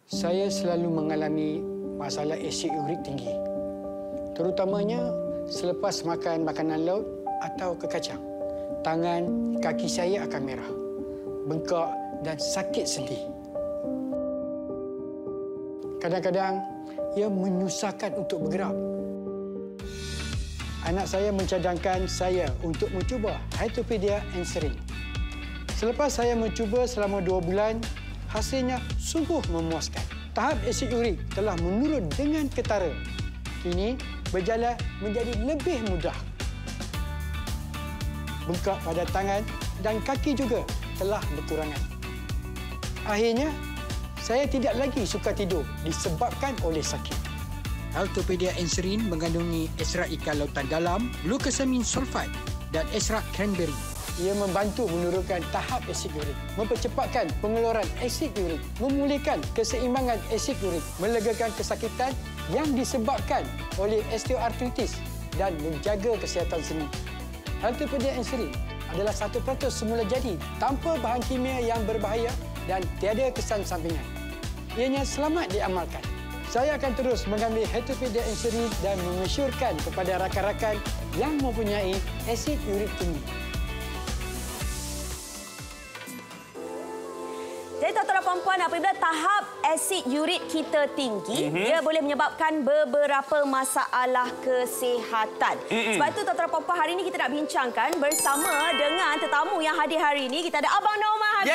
Saya selalu mengalami masalah asid urik tinggi. Terutamanya selepas makan makanan laut atau kekacang. Tangan, kaki saya akan merah, bengkak dan sakit sendi. Kadang-kadang ia menyusahkan untuk bergerak. Anak saya mencadangkan saya untuk mencuba Hytopedia Encerin. Selepas saya mencuba selama 2 bulan, hasilnya sungguh memuaskan. Tahap asid urik telah menurun dengan ketara. Kini berjalan menjadi lebih mudah. Bengkak pada tangan dan kaki juga telah berkurangan. Akhirnya, saya tidak lagi suka tidur disebabkan oleh sakit. Hytopedia Encerin mengandungi ekstrak ikan lautan dalam, glukosamin sulfat dan ekstrak cranberry. Ia membantu menurunkan tahap asid urik, mempercepatkan pengeluaran asid urik, memulihkan keseimbangan asid urik, melegakan kesakitan yang disebabkan oleh osteoartritis dan menjaga kesihatan sendi. Hytopedia Encerin adalah 1% semula jadi tanpa bahan kimia yang berbahaya dan tiada kesan sampingan. Ianya selamat diamalkan. Saya akan terus mengambil Hytopedia Encerin dan memasyurkan kepada rakan-rakan yang mempunyai asid urik tinggi. Jadi tuan-tuan dan puan-puan, apabila tahap asid urik kita tinggi, dia boleh menyebabkan beberapa masalah kesihatan. Sebab itu tuan-tuan dan puan-puan, hari ini kita nak bincangkan bersama dengan tetamu yang hadir hari ini. Kita ada Abang Norman hadir.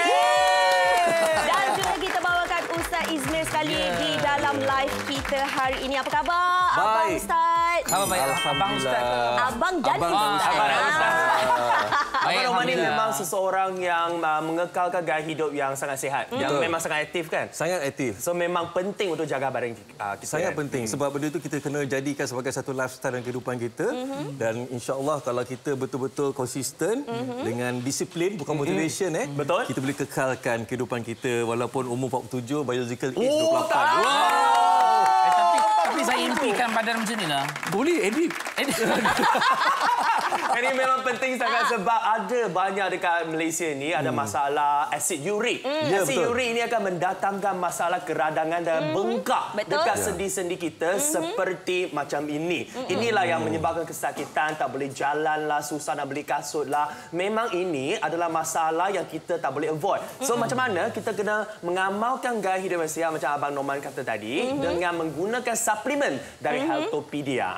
Dan juga kita bawakan Ustaz Izmir sekali di dalam live kita hari ini. Apa khabar Abang Ustaz? Khabar baik. Abang Ustaz. Abang dan Ustaz. Abang Norman ni memang seseorang yang mengekalkan gaya hidup yang sangat sihat. Yang memang sangat aktif kan? Sangat aktif. So memang penting untuk jaga badan kita. Sangat penting sebab benda itu kita kena jadikan sebagai satu lifestyle dalam kehidupan kita. Dan insya-Allah kalau kita betul-betul konsisten dengan disiplin bukan motivation Betul. kita boleh kekalkan kehidupan kita walaupun umur 47, biological age 28. Tapi saya impikan badan macam ni lah. Boleh edit. Ini memang penting sangat sebab ada banyak dekat Malaysia ni ada masalah asid urik. Asid urik ini akan mendatangkan masalah keradangan dan bengkak dekat sendi-sendi kita seperti macam ini. Inilah yang menyebabkan kesakitan, tak boleh jalan lah, susah nak beli kasut lah. Memang ini adalah masalah yang kita tak boleh avoid. So macam mana kita kena mengamalkan gaya hidup yang sihat macam Abang Norman kata tadi dengan menggunakan suplemen dari Hytopedia.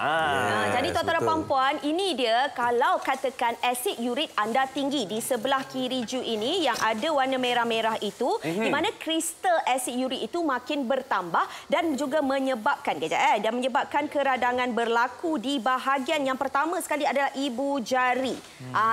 Jadi tuan-tuan dan puan-puan, ini dia kalau katakan asid urik anda tinggi di sebelah kiri ju ini yang ada warna merah-merah itu, di mana kristal asid urik itu makin bertambah dan juga menyebabkan dan menyebabkan keradangan berlaku di bahagian yang pertama sekali adalah ibu jari.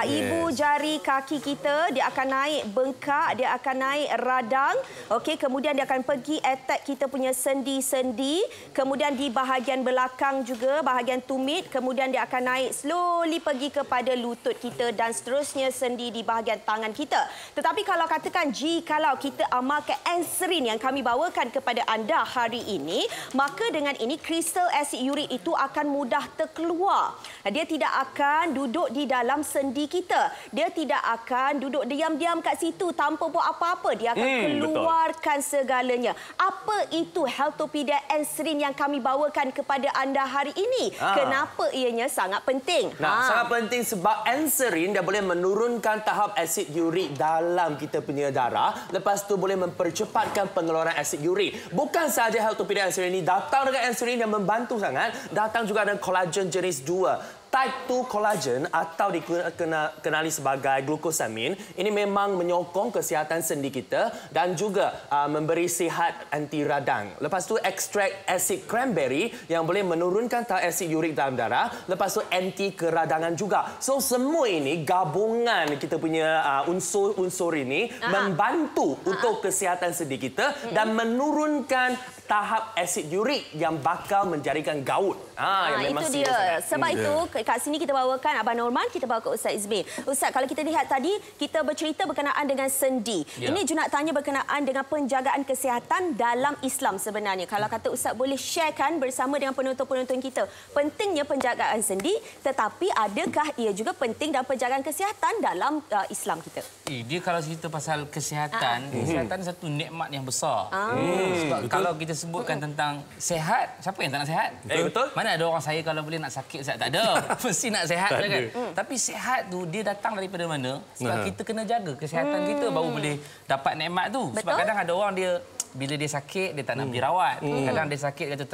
Ibu jari kaki kita dia akan naik bengkak, dia akan naik radang. Okey, kemudian dia akan pergi attack kita punya sendi-sendi, kemudian di bahagian belakang juga bahagian tumit, kemudian dia akan naik slowly pergi kepada lutut kita dan seterusnya sendi di bahagian tangan kita. Tetapi kalau katakan jikalau kita amalkan Encerin yang kami bawakan kepada anda hari ini, maka dengan ini kristal asid urik itu akan mudah terkeluar. Dia tidak akan duduk di dalam sendi kita. Dia tidak akan duduk diam-diam kat situ tanpa buat apa-apa. Dia akan keluarkan segalanya. Apa itu Hytopedia Encerin yang kami bawakan kepada anda hari ini? Kenapa ianya sangat penting? Sangat penting sebab Encerin dia boleh menurunkan tahap asid urik dalam kita punya darah. Lepas tu boleh mempercepatkan pengeluaran asid urik. Bukan sahaja Hytopedia Encerin ini datang dengan Encerin yang membantu sangat, datang juga dengan kolagen jenis 2. Type 2 collagen atau dikenali sebagai glukosamin ini memang menyokong kesihatan sendi kita dan juga memberi sihat anti radang. Lepas tu ekstrak asid cranberry yang boleh menurunkan tahap asid urik dalam darah. Lepas tu anti keradangan juga. So semua ini gabungan kita punya unsur-unsur ini membantu untuk kesihatan sendi kita dan menurunkan tahap asid urik yang bakal menjadikan gout. Yang memang itu dia. Sebab itu kat sini kita bawakan Abang Norman, kita bawa ke Ustaz Izmir. Ustaz, kalau kita lihat tadi, kita bercerita berkenaan dengan sendi. Ini Junak tanya berkenaan dengan penjagaan kesihatan dalam Islam sebenarnya. Kalau kata Ustaz boleh sharekan bersama dengan penonton-penonton kita, pentingnya penjagaan sendi, tetapi adakah ia juga penting dalam penjagaan kesihatan dalam Islam kita? Dia kalau cerita pasal kesihatan, kesihatan satu nikmat yang besar. Sebab kalau kita sebutkan tentang sehat, siapa yang tak nak sehat? Betul. Mana ada orang saya kalau boleh nak sakit, Ustaz? Tak ada. Mesti nak sehat kan? Tapi sehat tu dia datang daripada mana? Sebab kita kena jaga kesihatan kita baru boleh dapat nikmat tu. Sebab kadang ada orang dia bila dia sakit dia tak nak pergi rawat. Kadang dia sakit kata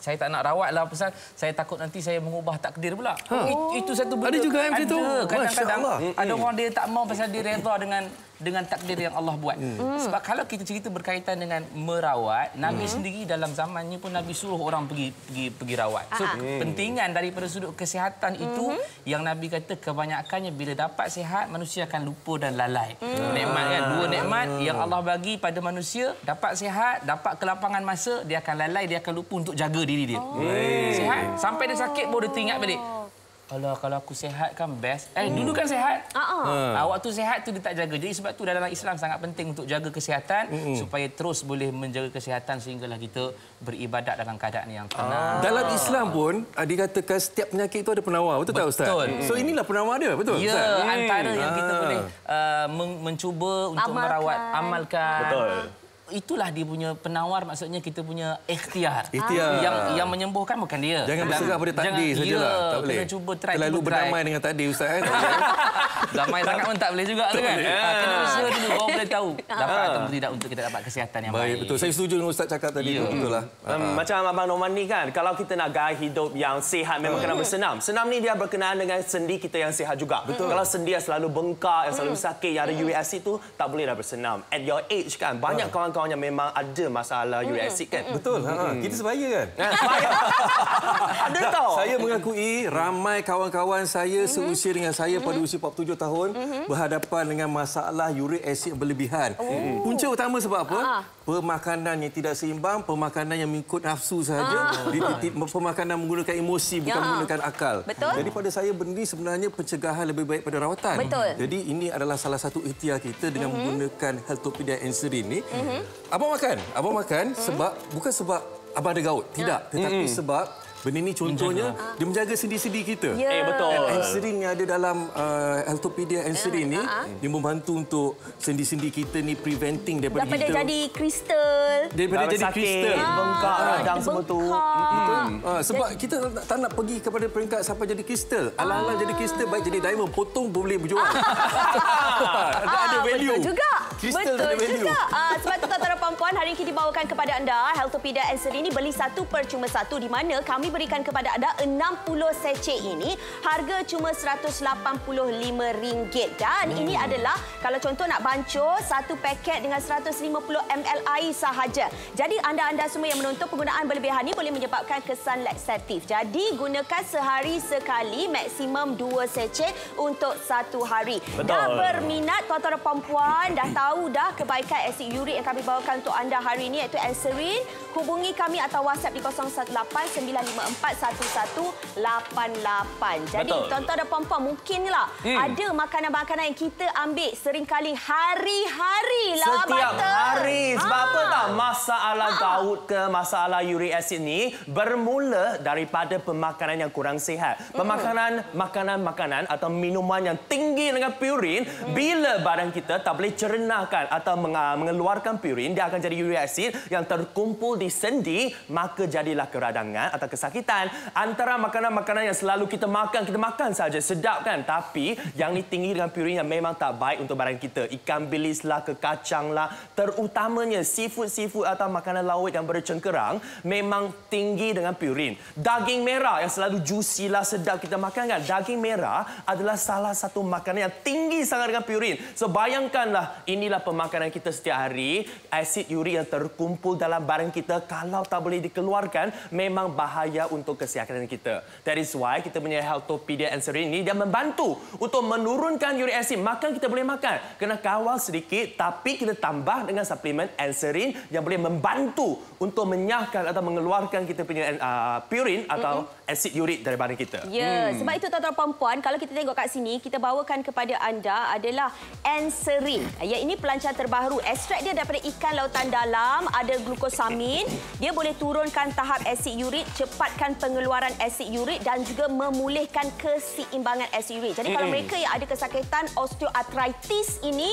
saya tak nak rawat lah pasal saya takut nanti saya mengubah takdir pula. Itu satu benda. Ada juga yang macam tu. Kadang-kadang ada orang dia tak mau pasal dia redha dengan takdir yang Allah buat. Sebab kalau kita cerita berkaitan dengan merawat, Nabi sendiri dalam zamannya pun Nabi suruh orang pergi rawat. So pentingan daripada sudut kesihatan itu yang Nabi kata kebanyakannya bila dapat sihat manusia akan lupa dan lalai. Nikmat kan, dua nikmat yang Allah bagi pada manusia, dapat sihat, dapat kelapangan masa, dia akan lalai, dia akan lupa untuk jaga diri dia. Sihat sampai dia sakit baru dia teringat balik. Kalau aku sihat kan best. Dulu kan sihat. Waktu sihat tu dia tak jaga. Jadi sebab tu dalam Islam sangat penting untuk jaga kesihatan supaya terus boleh menjaga kesihatan sehinggalah kita beribadat dalam keadaan yang tenang. Dalam Islam pun dikatakan setiap penyakit itu ada penawar. Betul tak Ustaz? So inilah penawar dia, betul? Ya, antara yang kita boleh mencuba untuk merawat, amalkan. Betul. Itulah dia punya penawar, maksudnya kita punya ikhtiar. Yang menyembuhkan bukan dia. Jangan berserah pada takdir sajalah. Tak boleh. Kena cuba try. Terlalu berdamai dengan takdir Ustaz kan? Damai sangat pun tak boleh juga tu kan. Kena usaha dulu baru boleh tahu dapat atau tidak untuk kita dapat kesihatan yang baik. Betul. Saya setuju dengan Ustaz cakap tadi. Betul lah. Macam Abang Norman ni kan, kalau kita nak gaya hidup yang sihat memang kena bersenam. Senam ni dia berkenaan dengan sendi kita yang sihat juga. Kalau sendi yang selalu bengkak, yang selalu sakit, yang ada uric acid tu, tak boleh dah bersenam. At your age kan, banyak kawan-kawan yang memang ada masalah uric acid kan. Betul. Kita sebaya kan? Ada tau. Saya mengakui ramai kawan-kawan saya seusia dengan saya pada usia 47 tahun berhadapan dengan masalah uric acid berlebihan. Punca utama sebab apa? Pemakanan yang tidak seimbang, pemakanan yang mengikut nafsu sahaja, pemakanan menggunakan emosi bukan menggunakan akal. Betul. Jadi pada saya benda ini sebenarnya pencegahan lebih baik pada rawatan. Betul. Jadi ini adalah salah satu ikhtiar kita dengan menggunakan Healthopedia Enserin ni. Abang makan sebab bukan sebab abang ada gout, tidak, tetapi sebab benda ni contohnya dia menjaga sendi-sendi kita. Betul. Enserin yang ada dalam Healthopedia Enserin ni dia membantu untuk sendi-sendi kita ni preventing daripada jadi kristal. Daripada jadi kristal, bengkak, radang semua tu. Sebab kita tak nak pergi kepada peringkat sampai jadi kristal. Alang-alang jadi kristal baik jadi diamond, potong boleh berjual. Ada value. Betul juga. Kristal ada value. Sebab tu tuan-tuan dan puan-puan, hari ini kita bawakan kepada anda Healthopedia Enserin ini beli satu percuma satu, di mana kami berikan kepada anda 60 sachet ini harga cuma RM185 dan ini adalah kalau contoh nak bancur satu paket dengan 150 ml air sahaja. Jadi anda-anda semua yang menonton, penggunaan berlebihan ini boleh menyebabkan kesan laksatif. Jadi gunakan sehari sekali, maksimum 2 sachet untuk satu hari. Betul. Dah berminat tuan-tuan dan puan-puan, dah tahu dah kebaikan asid urik yang kami bawakan untuk anda hari ini iaitu Enserin, hubungi kami atau WhatsApp di 0189541188. Jadi tuan-tuan dan puan-puan, mungkinlah ada makanan-makanan yang kita ambil seringkali hari-hari lah. Setiap hari. Sebab apa tak? Masalah gout ke masalah uric acid ni bermula daripada pemakanan yang kurang sihat. Makanan atau minuman yang tinggi dengan purin, bila badan kita tak boleh cernahkan atau mengeluarkan purin, dia akan jadi uric acid yang terkumpul di sendi, maka jadilah keradangan atau kesakitan. Antara makanan-makanan yang selalu kita makan saja sedap kan, tapi yang ni tinggi dengan purin yang memang tak baik untuk badan kita. Ikan bilis lah, kacang lah, terutamanya seafood atau makanan laut yang bercengkerang memang tinggi dengan purin. Daging merah yang selalu juicy lah, sedap kita makan kan, daging merah adalah salah satu makanan yang tinggi sangat dengan purin. So bayangkanlah, inilah pemakanan kita setiap hari, asid urik yang terkumpul dalam badan kita kalau tak boleh dikeluarkan memang bahaya untuk kesihatan kita. That is why kita punya Healthopedia Enserin ini dia membantu untuk menurunkan uric acid. Makan kita boleh makan, kena kawal sedikit, tapi kita tambah dengan suplemen Enserin yang boleh membantu untuk menyahkan atau mengeluarkan kita punya purin atau asid urik daripada kita. Ya, sebab itu tuan-tuan perempuan, kalau kita tengok kat sini, kita bawakan kepada anda adalah Enserin. Ya, ini pelancaran terbaru. Ekstrak dia daripada ikan lautan dalam, ada glukosamin. Dia boleh turunkan tahap asid urik, cepatkan pengeluaran asid urik dan juga memulihkan keseimbangan asid urik. Jadi kalau mereka yang ada kesakitan osteoartritis ini,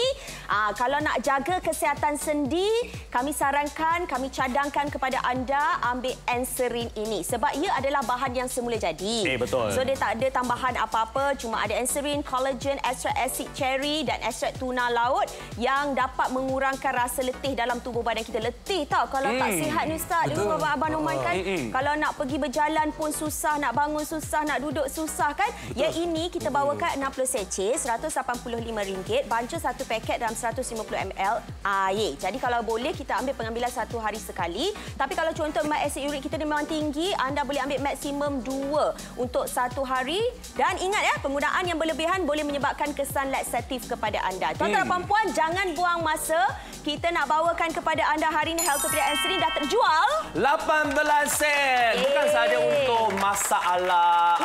kalau nak jaga kesihatan sendi, kami sarankan, kami cadangkan kepada anda ambil Enserin ini. Sebab ia adalah bahan yang semula jadi. Betul. So dia tak ada tambahan apa-apa, cuma ada Enserin, collagen, ekstrak asid cherry dan ekstrak tuna laut yang dapat mengurangkan rasa letih dalam tubuh badan kita. Letih tau kalau tak sihat ni Ustaz. Dengar Abang Norman kan, kalau nak pergi berjalan pun susah, nak bangun susah, nak duduk susah kan. Yang ini kita bawakan 60 seceh, RM185. Banca satu paket dalam 150 ml air. Jadi kalau boleh kita ambil pengambilan 1 hari sekali. Tapi kalau contoh asid urik kita memang tinggi, anda boleh ambil maksimum 2 untuk 1 hari. Dan ingat ya, penggunaan yang berlebihan boleh menyebabkan kesan laksatif kepada anda. Tuan-tuan dan puan, jangan buang masa. Kita nak bawakan kepada anda hari ini Healthopedia Enserin dah terjual 18 sen. Bukan sahaja untuk masalah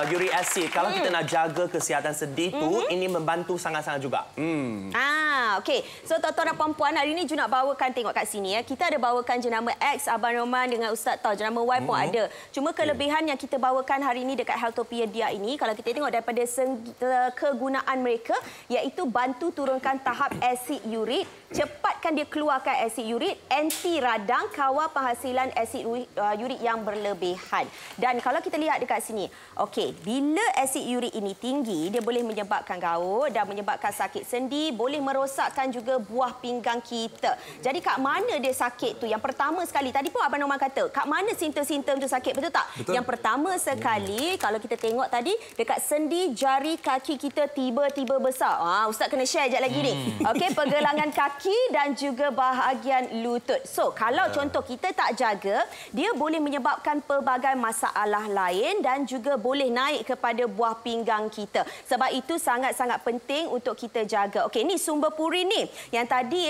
uric acid. Kalau kita nak jaga kesihatan sendi tu, ini membantu sangat-sangat juga. Okey. So tuan-tuan dan puan-puan, hari ini Ju nak bawakan, tengok kat sini ya. Kita ada bawakan jenama X, Abang Norman dengan Ustaz tahu jenama Y pun ada. Cuma kelebihan yang kita bawakan hari ini dekat Healthopedia ini, kalau kita tengok daripada kegunaan mereka, iaitu bantu turunkan tahap asid urik, cepatkan dia keluarkan asid urik, anti radang, kawal penghasilan asid urik yang berlebihan. Dan kalau kita lihat dekat sini, okey, bila asid urik ini tinggi, dia boleh menyebabkan gaut dan menyebabkan sakit sendi, boleh merosakkan juga buah pinggang kita. Jadi kat mana dia sakit tu? Yang pertama sekali, tadi pun Abang Norman kata, kat mana simptom-simptom tu sakit, betul tak? Betul. Yang pertama sekali, kalau kita tengok tadi, dekat sendi jari kaki kita tiba-tiba besar. Ustaz kena share sekejap lagi ni. Okey, pergelangan kaki dan juga bahagian lutut. So, kalau contoh kita tak jaga, dia boleh menyebabkan pelbagai masalah lain dan juga boleh naik kepada buah pinggang kita. Sebab itu sangat-sangat penting untuk kita jaga. Okey, ni sumber purin ni. Yang tadi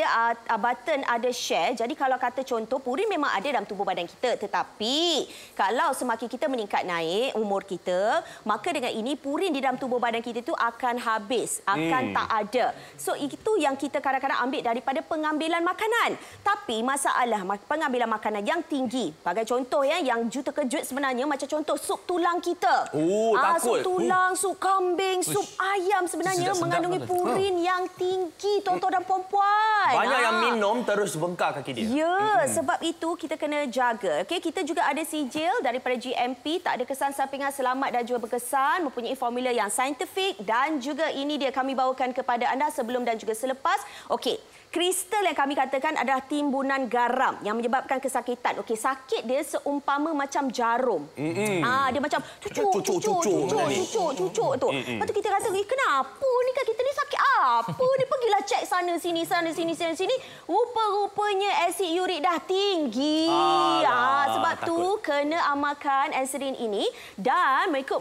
button ada share. Jadi kalau kata contoh, purin memang ada dalam tubuh badan kita. Tetapi, kalau semakin kita meningkat naik umur kita, maka dengan ini purin di dalam tubuh badan kita itu akan habis. Akan tak ada. So, itu yang kita kadang-kadang ambil daripada pengambilan makanan. Tapi masalah pengambilan makanan yang tinggi. Bagai contoh ya, yang Ju terkejut sebenarnya, macam contoh sup tulang kita. Takut. Sup tulang, sup kambing, sup ayam sebenarnya mengandungi purin yang tinggi, tuan-tuan dan puan-puan. Banyak yang minum terus bengkak kaki dia. Ya, sebab itu kita kena jaga. Okey, kita juga ada sijil daripada GMP, tak ada kesan sampingan, selamat dan juga berkesan, mempunyai formula yang saintifik dan juga ini dia kami bawakan kepada anda sebelum dan juga selepas. Okey. Kristal yang kami katakan adalah timbunan garam yang menyebabkan kesakitan. Okey, sakit dia seumpama macam jarum. Dia macam cucuk tu. Lepas tu kita rasa, kenapa ni kan kita ni sakit apa? Ni pergilah cek sana sini. Rupa-rupanya asid urik dah tinggi. Sebab tu kena amalkan Enserin ini dan mengikut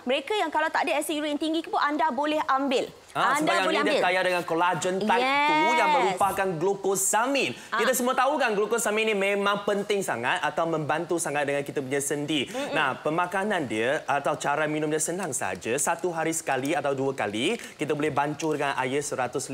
mereka yang kalau tak ada asid urik yang tinggi pun anda boleh ambil. Sebab yang ini dia kaya dengan collagen type 2 yang merupakan glukosamin. Kita semua tahu kan glukosamin ini memang penting sangat atau membantu sangat dengan kita punya sendi. Nah, pemakanan dia atau cara minum dia senang saja. 1 hari sekali atau 2 kali kita boleh bancur dengan air 150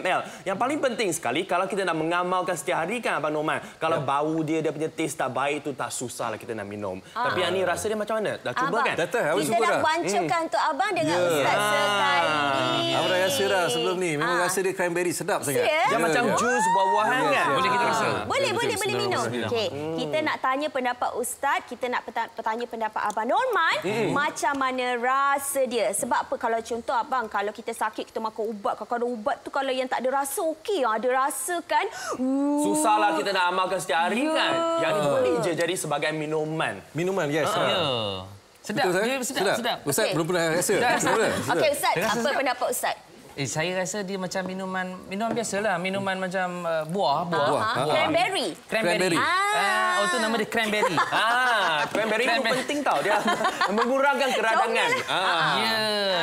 ml. Yang paling penting sekali kalau kita nak mengamalkan setiap hari kan Abang Norman. Kalau bau dia punya taste tak baik tu tak susahlah kita nak minum. Tapi yang ni rasa dia macam mana? Dah cuba kan? Kita dah bancurkan untuk abang dengan Ustaz sekali. Abang dah rasa dah sebelum ni. Memang rasa dia cranberry sedap sangat. Dia macam jus buah-buahan kan? Boleh kita rasa? Boleh minum. Okey, kita nak tanya pendapat Ustaz, kita nak tanya pendapat Abang Norman. Macam mana rasa dia? Sebab apa? Kalau contoh abang, kalau kita sakit kita makan ubat, kalau ubat tu kalau yang tak ada rasa okey, ada rasa kan? Susahlah kita nak amalkan setiap hari kan? Yang ni boleh je jadi sebagai minuman. Minuman, yes. Sedap. Dia sedap. Ustaz belum pernah rasa. Okey, Ustaz, apa pendapat Ustaz? Saya rasa dia macam minuman biasalah, minuman macam buah. Cranberry. Itu nama dia cranberry. Cranberry itu penting tau. Dia mengurangkan keradangan. Ya,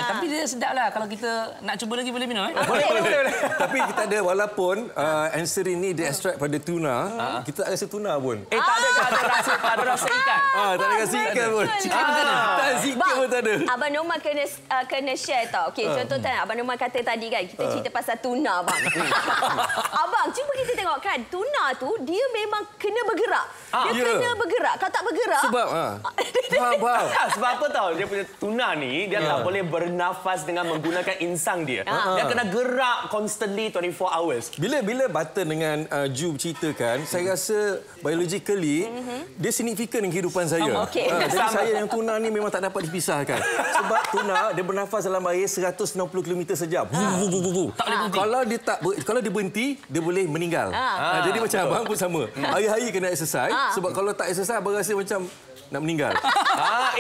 tapi dia sedap lah. Kalau kita nak cuba lagi boleh minum. Boleh. Tapi kita ada walaupun Anserin ni dia extract pada tuna, kita tak rasa tuna pun. Tak ada rasa ikan. Tak ada rasa ikan pun. Tak sikit pun tak ada. Abang Norman kena share tau. Okey, contoh Abang Norman kata tadi kan, kita cerita pasal tuna, bang. Abang, cuba kita tengok kan, tuna tu dia memang kena bergerak. Dia kena bergerak. Kalau tak bergerak... Sebab, faham. Sebab apa tahu? Dia punya tuna ni, dia tak boleh bernafas dengan menggunakan insang dia. Dia kena gerak constantly 24 hours. Bila Button dengan Ju berceritakan, saya rasa biologically, dia signifikan dengan kehidupan saya. Okay. Jadi saya yang tuna ni memang tak dapat dipisahkan. Sebab tuna, dia bernafas dalam air 160 km sejam. Tak boleh berhenti. Kalau dia berhenti, dia boleh meninggal. Jadi macam abang pun sama. Hari-hari kena exercise. Sebab kalau tak exercise, abang rasa macam nak meninggal.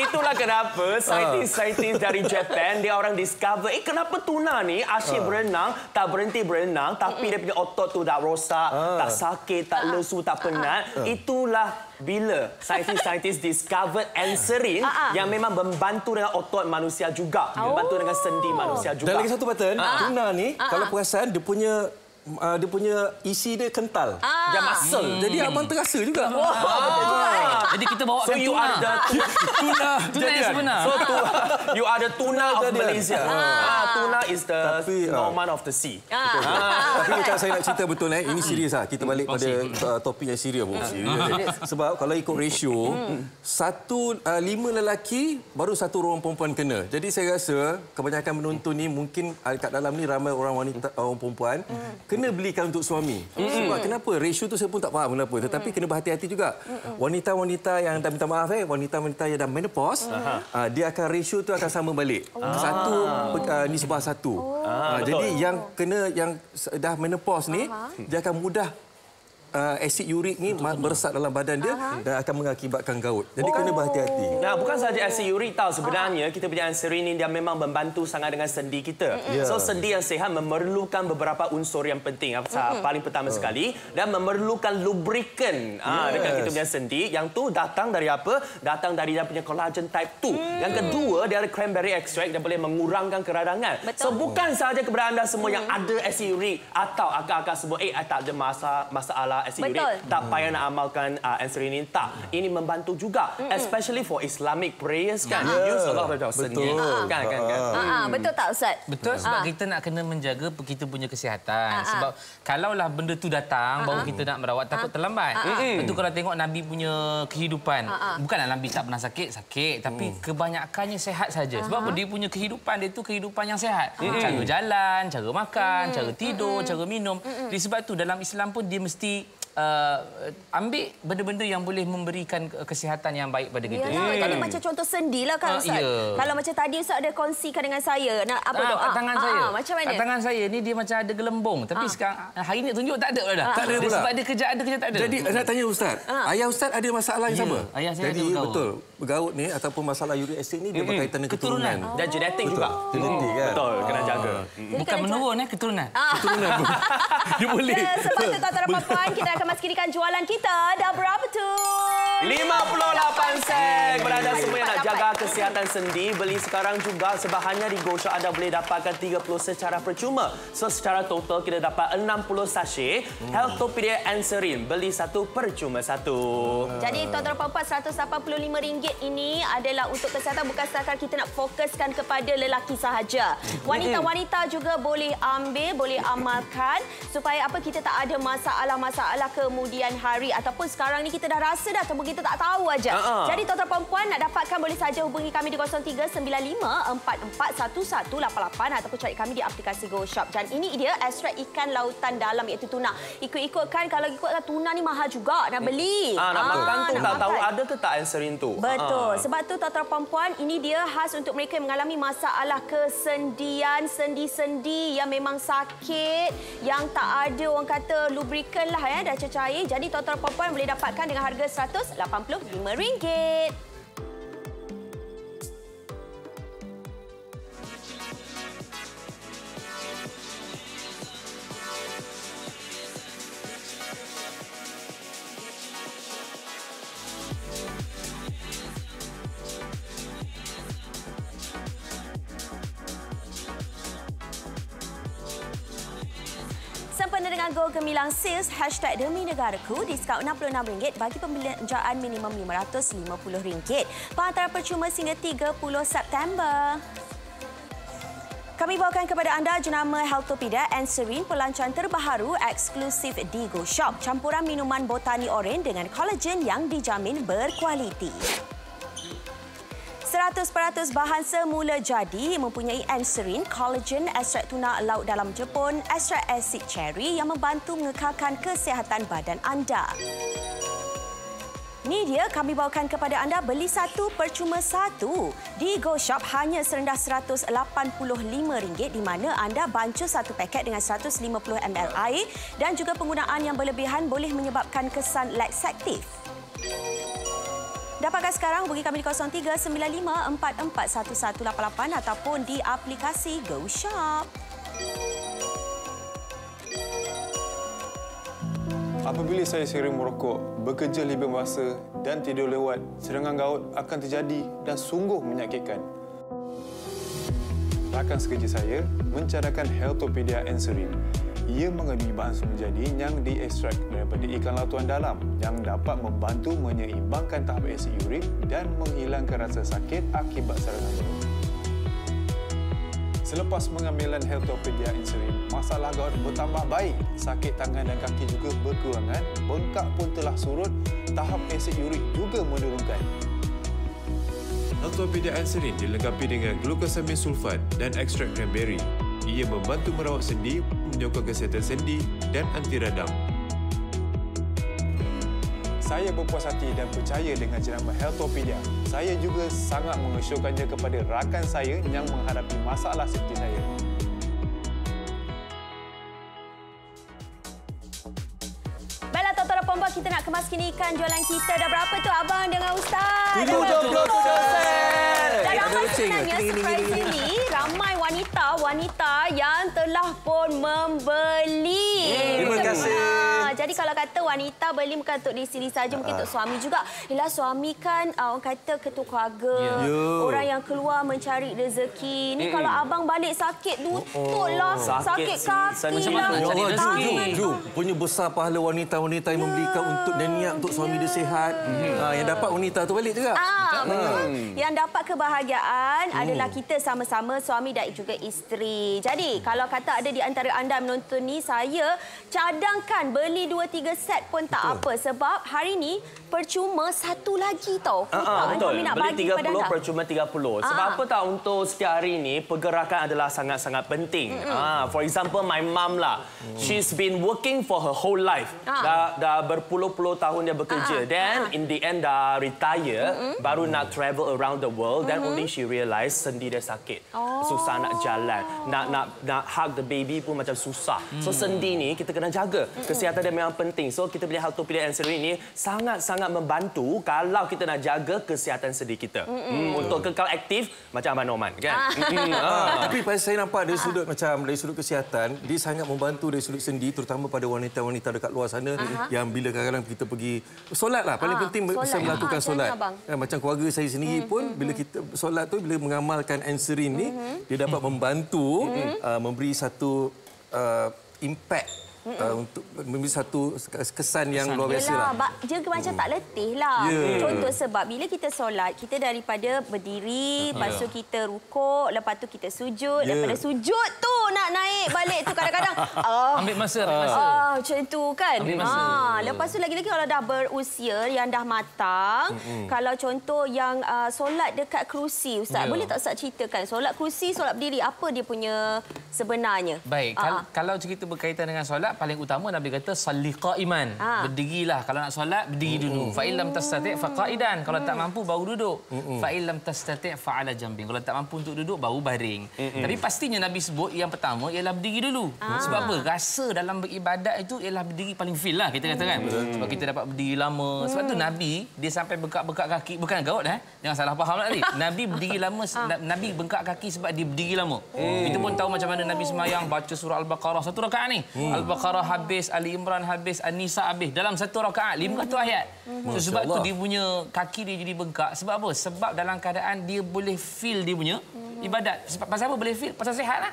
Itulah kenapa saintis dari Japan, dia orang discover, kenapa tuna ni asyik berenang, tak berhenti berenang, tapi dia punya otot tu tak rosak, tak sakit, tak lesu, tak penat. Itulah bila saintis discovered Anserin yang memang membantu dengan otot manusia juga. Membantu dengan sendi manusia juga. Dan lagi satu Button, tuna ni, kalau perasan, dia punya isi dia kental. Dia muscle. Jadi abang terasa juga. Jadi kita bawa So you are the tuna yang sebenar. So you are the tuna of Malaysia. Tuna is the Norman of the sea. Tapi macam saya nak cerita betul ini serius lah. Kita balik pada topik yang serius. Sebab kalau ikut ratio, 5 lelaki baru 1 orang perempuan kena. Jadi saya rasa kebanyakan penonton ni mungkin kat dalam ni ramai orang wanita, orang perempuan kena belikan untuk suami. Sebab kenapa? Ratio tu saya pun tak faham kenapa. Tetapi kena berhati-hati juga. Wanita-wanita yang dah minta maaf wanita-wanita yang dah menopause, dia akan ratio tu akan sama balik. Satu nisbah 1. Jadi yang dah menopause ni, dia akan mudah asid urik ni meresap dalam badan dia dan akan mengakibatkan gout. Jadi kena berhati-hati. Nah, bukan saja asid urik tahu sebenarnya kita punya Anserin ini dia memang membantu sangat dengan sendi kita. So sendi yang sihat memerlukan beberapa unsur yang penting. Paling pertama sekali dan memerlukan lubrikan dekat kita punya sendi. Yang tu datang dari apa? Datang dari dia punya collagen type 2. Yang kedua dia ada cranberry extract yang boleh mengurangkan keradangan. So bukan saja kepada anda semua yang ada asid urik atau akak-akak semua tak ada masalah asid urik, tak payah nak amalkan Anserin ini. Tak. Ini membantu juga. Especially for Islamic prayers kan. Use a lot of sendi. Kan. Betul tak Ustaz? Betul, sebab kita nak kena menjaga kita punya kesihatan. Sebab kalaulah benda tu datang, baru kita nak merawat, takut terlambat. Betul, kalau tengok Nabi punya kehidupan, bukanlah Nabi tak pernah sakit, tapi kebanyakannya sehat saja. Sebab apa? Dia punya kehidupan dia tu kehidupan yang sehat. Cara jalan, cara makan, cara tidur, cara minum. Disebab tu dalam Islam pun dia mesti ambil benda-benda yang boleh memberikan kesihatan yang baik pada kita. Tadi macam contoh sendi lah kan Ustaz. Kalau macam tadi Ustaz ada kongsikan dengan saya, nak apa tu? Kat tangan saya. Macam mana? Kat tangan saya ni dia macam ada gelembung, tapi sekarang hari ni tunjuk tak ada dah. Tak ada pula. Sebab dia kejap ada, kejap tak ada. Jadi nak tanya Ustaz, ayah Ustaz ada masalah yang sama? Ayah saya jadi ada bergaut. Betul, bergaut ni ataupun masalah uric acid ni dia berkaitan dengan keturunan. Dan genetik juga. Genetik kan? Betul, kena jaga. Bukan menurun keturunan. Keturunan pun. Dia boleh. Sebab tu tuan-tuan dan puan-puan, kita akan memastikan jualan kita dah berapa tu? 58 sen. Kepada anda semua yang nak jaga kesihatan sendi, beli sekarang juga sebab hanya di Go Shop anda boleh dapatkan 30 secara percuma. So secara total kita dapat 60 sachet Healthopedia Anserin. Beli satu percuma satu. Jadi tuan-tuan dan puan-puan, RM185 ini adalah untuk kesihatan, bukan setakat kita nak fokuskan kepada lelaki sahaja. Wanita-wanita juga boleh ambil, boleh amalkan supaya apa, kita tak ada masalah-masalah kemudian hari ataupun sekarang ni kita dah rasa dah tapi kita tak tahu aja. Jadi tuan-tuan perempuan nak dapatkan boleh saja hubungi kami di 0395441188 ataupun cari kami di aplikasi Go Shop. Dan ini dia ekstrak ikan lautan dalam iaitu tuna. Ikut-ikutkan, kalau ikutkan tuna ni mahal juga nak beli. Nak makan tu tak tahu ada ke tak Anserin tu. Betul. Sebab tu tuan-tuan perempuan, ini dia khas untuk mereka yang mengalami masalah kesendian, sendi-sendi yang memang sakit, yang tak ada orang kata lubrikan lah dah cecair. Jadi tuan-tuan perempuan boleh dapatkan dengan harga RM185. Cargo Gemilang Sales #Demi Negaraku diskaun RM66 bagi pembelanjaan minimum RM550. Penghantaran percuma sehingga 30 September. Kami bawakan kepada anda jenama Healthopedia Encerin, pelancaran terbaru eksklusif di Go Shop. Campuran minuman botani oren dengan kolagen yang dijamin berkualiti. 100% bahan semula jadi mempunyai Encerin, kolagen, ekstrak tuna laut dalam Jepun, ekstrak asid cherry yang membantu mengekalkan kesihatan badan anda. Ni dia kami bawakan kepada anda beli satu percuma satu. Di Go Shop hanya serendah RM185 di mana anda bancuh satu paket dengan 150 ml air dan juga penggunaan yang berlebihan boleh menyebabkan kesan laxatif. Dapatkan sekarang hubungi kami di 0395441188 ataupun di aplikasi Go Shop. Apabila saya sering merokok, bekerja lebih masa dan tidur lewat, serangan gout akan terjadi dan sungguh menyakitkan. Rakan sekerja saya mencadangkan Healthopedia Encerin. Ia mengandungi bahan semula jadi yang diekstrak daripada ikan lautan dalam yang dapat membantu menyeimbangkan tahap asid urik dan menghilangkan rasa sakit akibat serangan gout. Selepas pengambilan Healthopedia Encerin, masalah gout bertambah baik. Sakit tangan dan kaki juga berkurangan, bengkak pun telah surut, tahap asid urik juga menurunkan. Healthopedia Encerin dilengkapi dengan glukosamin sulfat dan ekstrak cranberry. Ia membantu merawat sendi, menyokong kesihatan sendi dan anti radang. Saya berpuas hati dan percaya dengan jenama Healthopedia. Saya juga sangat mengesyorkannya kepada rakan saya yang menghadapi masalah seperti saya. Baiklah, tuan-tuan dan puan-puan, kita nak kemaskinikan jualan kita. Dah berapa tu abang dengan Ustaz? 70%. Dan ramai sebenarnya, surprisingly, ramai wanita yang telah pun membeli. Terima kasih. Jadi kalau kata wanita beli bukan untuk diri sendiri saja, mungkin untuk suami juga. Yelah, suami kan orang kata ketua keluarga. Orang yang keluar mencari rezeki. Ni kalau abang balik sakit lutut lah, sakit kaki lah. Punya besar pahala wanita-wanita yang membelikan untuk dan niat untuk suami dia sihat. Yang dapat wanita tu balik juga. Yang dapat kebahagiaan adalah kita sama-sama, suami dan juga isteri. Jadi kalau kata ada di antara anda menonton ni, saya cadangkan beli 2-3 set pun tak apa. Sebab hari ni percuma satu lagi tau. Betul. Beli 30 percuma 30. Sebab apa tahu, untuk setiap hari ni pergerakan adalah sangat-sangat penting. For example, my mum lah. She's been working for her whole life. Dah berpuluh-puluh tahun dia bekerja. Then in the end dah retire, baru nak travel around the world. Then only she realise sendi dia sakit. Susah nak jalan. Nak hug the baby pun macam susah. So sendi ni kita kena jaga. Kesihatan dia memang penting. So kita beli Healthopedia Encerin ni sangat-sangat membantu kalau kita nak jaga kesihatan sendi kita. Untuk kekal aktif macam Abang Norman kan. Tapi saya nampak dari sudut dari sudut kesihatan, dia sangat membantu dari sudut sendi, terutama pada wanita-wanita dekat luar sana yang bila kadang-kadang kita pergi solat lah, paling penting bisa melakukan solat. Macam keluarga saya sendiri pun bila kita solat tu, bila mengamalkan Encerin ni, dia dapat membantu memberi satu impact. Untuk memberi satu kesan yang luar biasa lah. Dia macam tak letih lah. Contoh sebab bila kita solat, kita daripada berdiri, lepas tu kita rukuk, lepas tu kita sujud, daripada sujud tu nak naik balik tu kadang-kadang ambil masa. Macam tu kan. Lepas tu lagi-lagi kalau dah berusia yang dah matang, kalau contoh yang solat dekat kerusi, Ustaz, boleh tak Ustaz ceritakan solat kerusi, solat berdiri, apa dia punya sebenarnya? Baik, kalau cerita berkaitan dengan solat, paling utama Nabi kata salli qa'iman. Berdirilah. Kalau nak solat, berdiri dulu. Fa in lam tastati' fa qa'idan. Kalau tak mampu baru duduk. Fa in lam tastati' fa 'ala jambin. Kalau tak mampu untuk duduk baru baring. Tapi pastinya Nabi sebut yang pertama ialah berdiri dulu. Sebab apa? Rasa dalam beribadat itu ialah berdiri paling feel lah, kita kata kan. Sebab kita dapat berdiri lama. Sebab tu Nabi dia sampai bengkak-bengkak kaki, bukan gaut jangan salah faham tadi. Nabi berdiri lama, Nabi bengkak kaki sebab dia berdiri lama. Kita pun tahu macam mana Nabi semayang baca surah Al-Baqarah satu rakaat ni. Al-Baqarah habis, Ali Imran habis, An-Nisa habis dalam satu rakaat 500 ayat. Sebab tu dia punya kaki dia jadi bengkak. Sebab apa? Sebab dalam keadaan dia boleh feel dia punya ibadat. Sebab pasal apa boleh feel? Pasal sihat lah.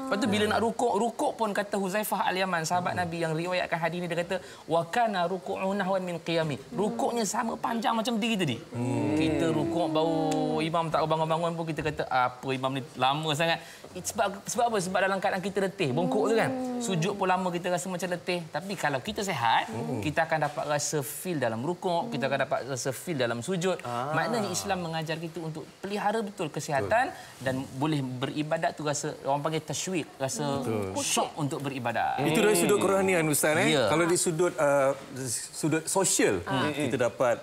Lepas tu bila nak rukuk pun kata Huzaifah Al-Yaman, sahabat Nabi yang riwayatkan hadis ni, dia kata wa kana ruku'u nahwan min qiyami. Rukuknya sama panjang macam diri tadi. Kita rukuk baru imam tak bangun-bangun pun kita kata apa imam ni lama sangat. Sebab apa? Sebab dalam keadaan kita letih, bongkok tu kan. Sujud pun lama kita rasa macam letih. Tapi kalau kita sihat, kita akan dapat rasa feel dalam rukuk, kita akan dapat rasa feel dalam sujud. Maknanya Islam mengajar kita untuk pelihara betul kesihatan dan boleh beribadat tu rasa orang panggil tashwiq, rasa syok untuk beribadat. Itu dari sudut kerohanian Ustaz. Ya. Kalau di sudut sosial, kita dapat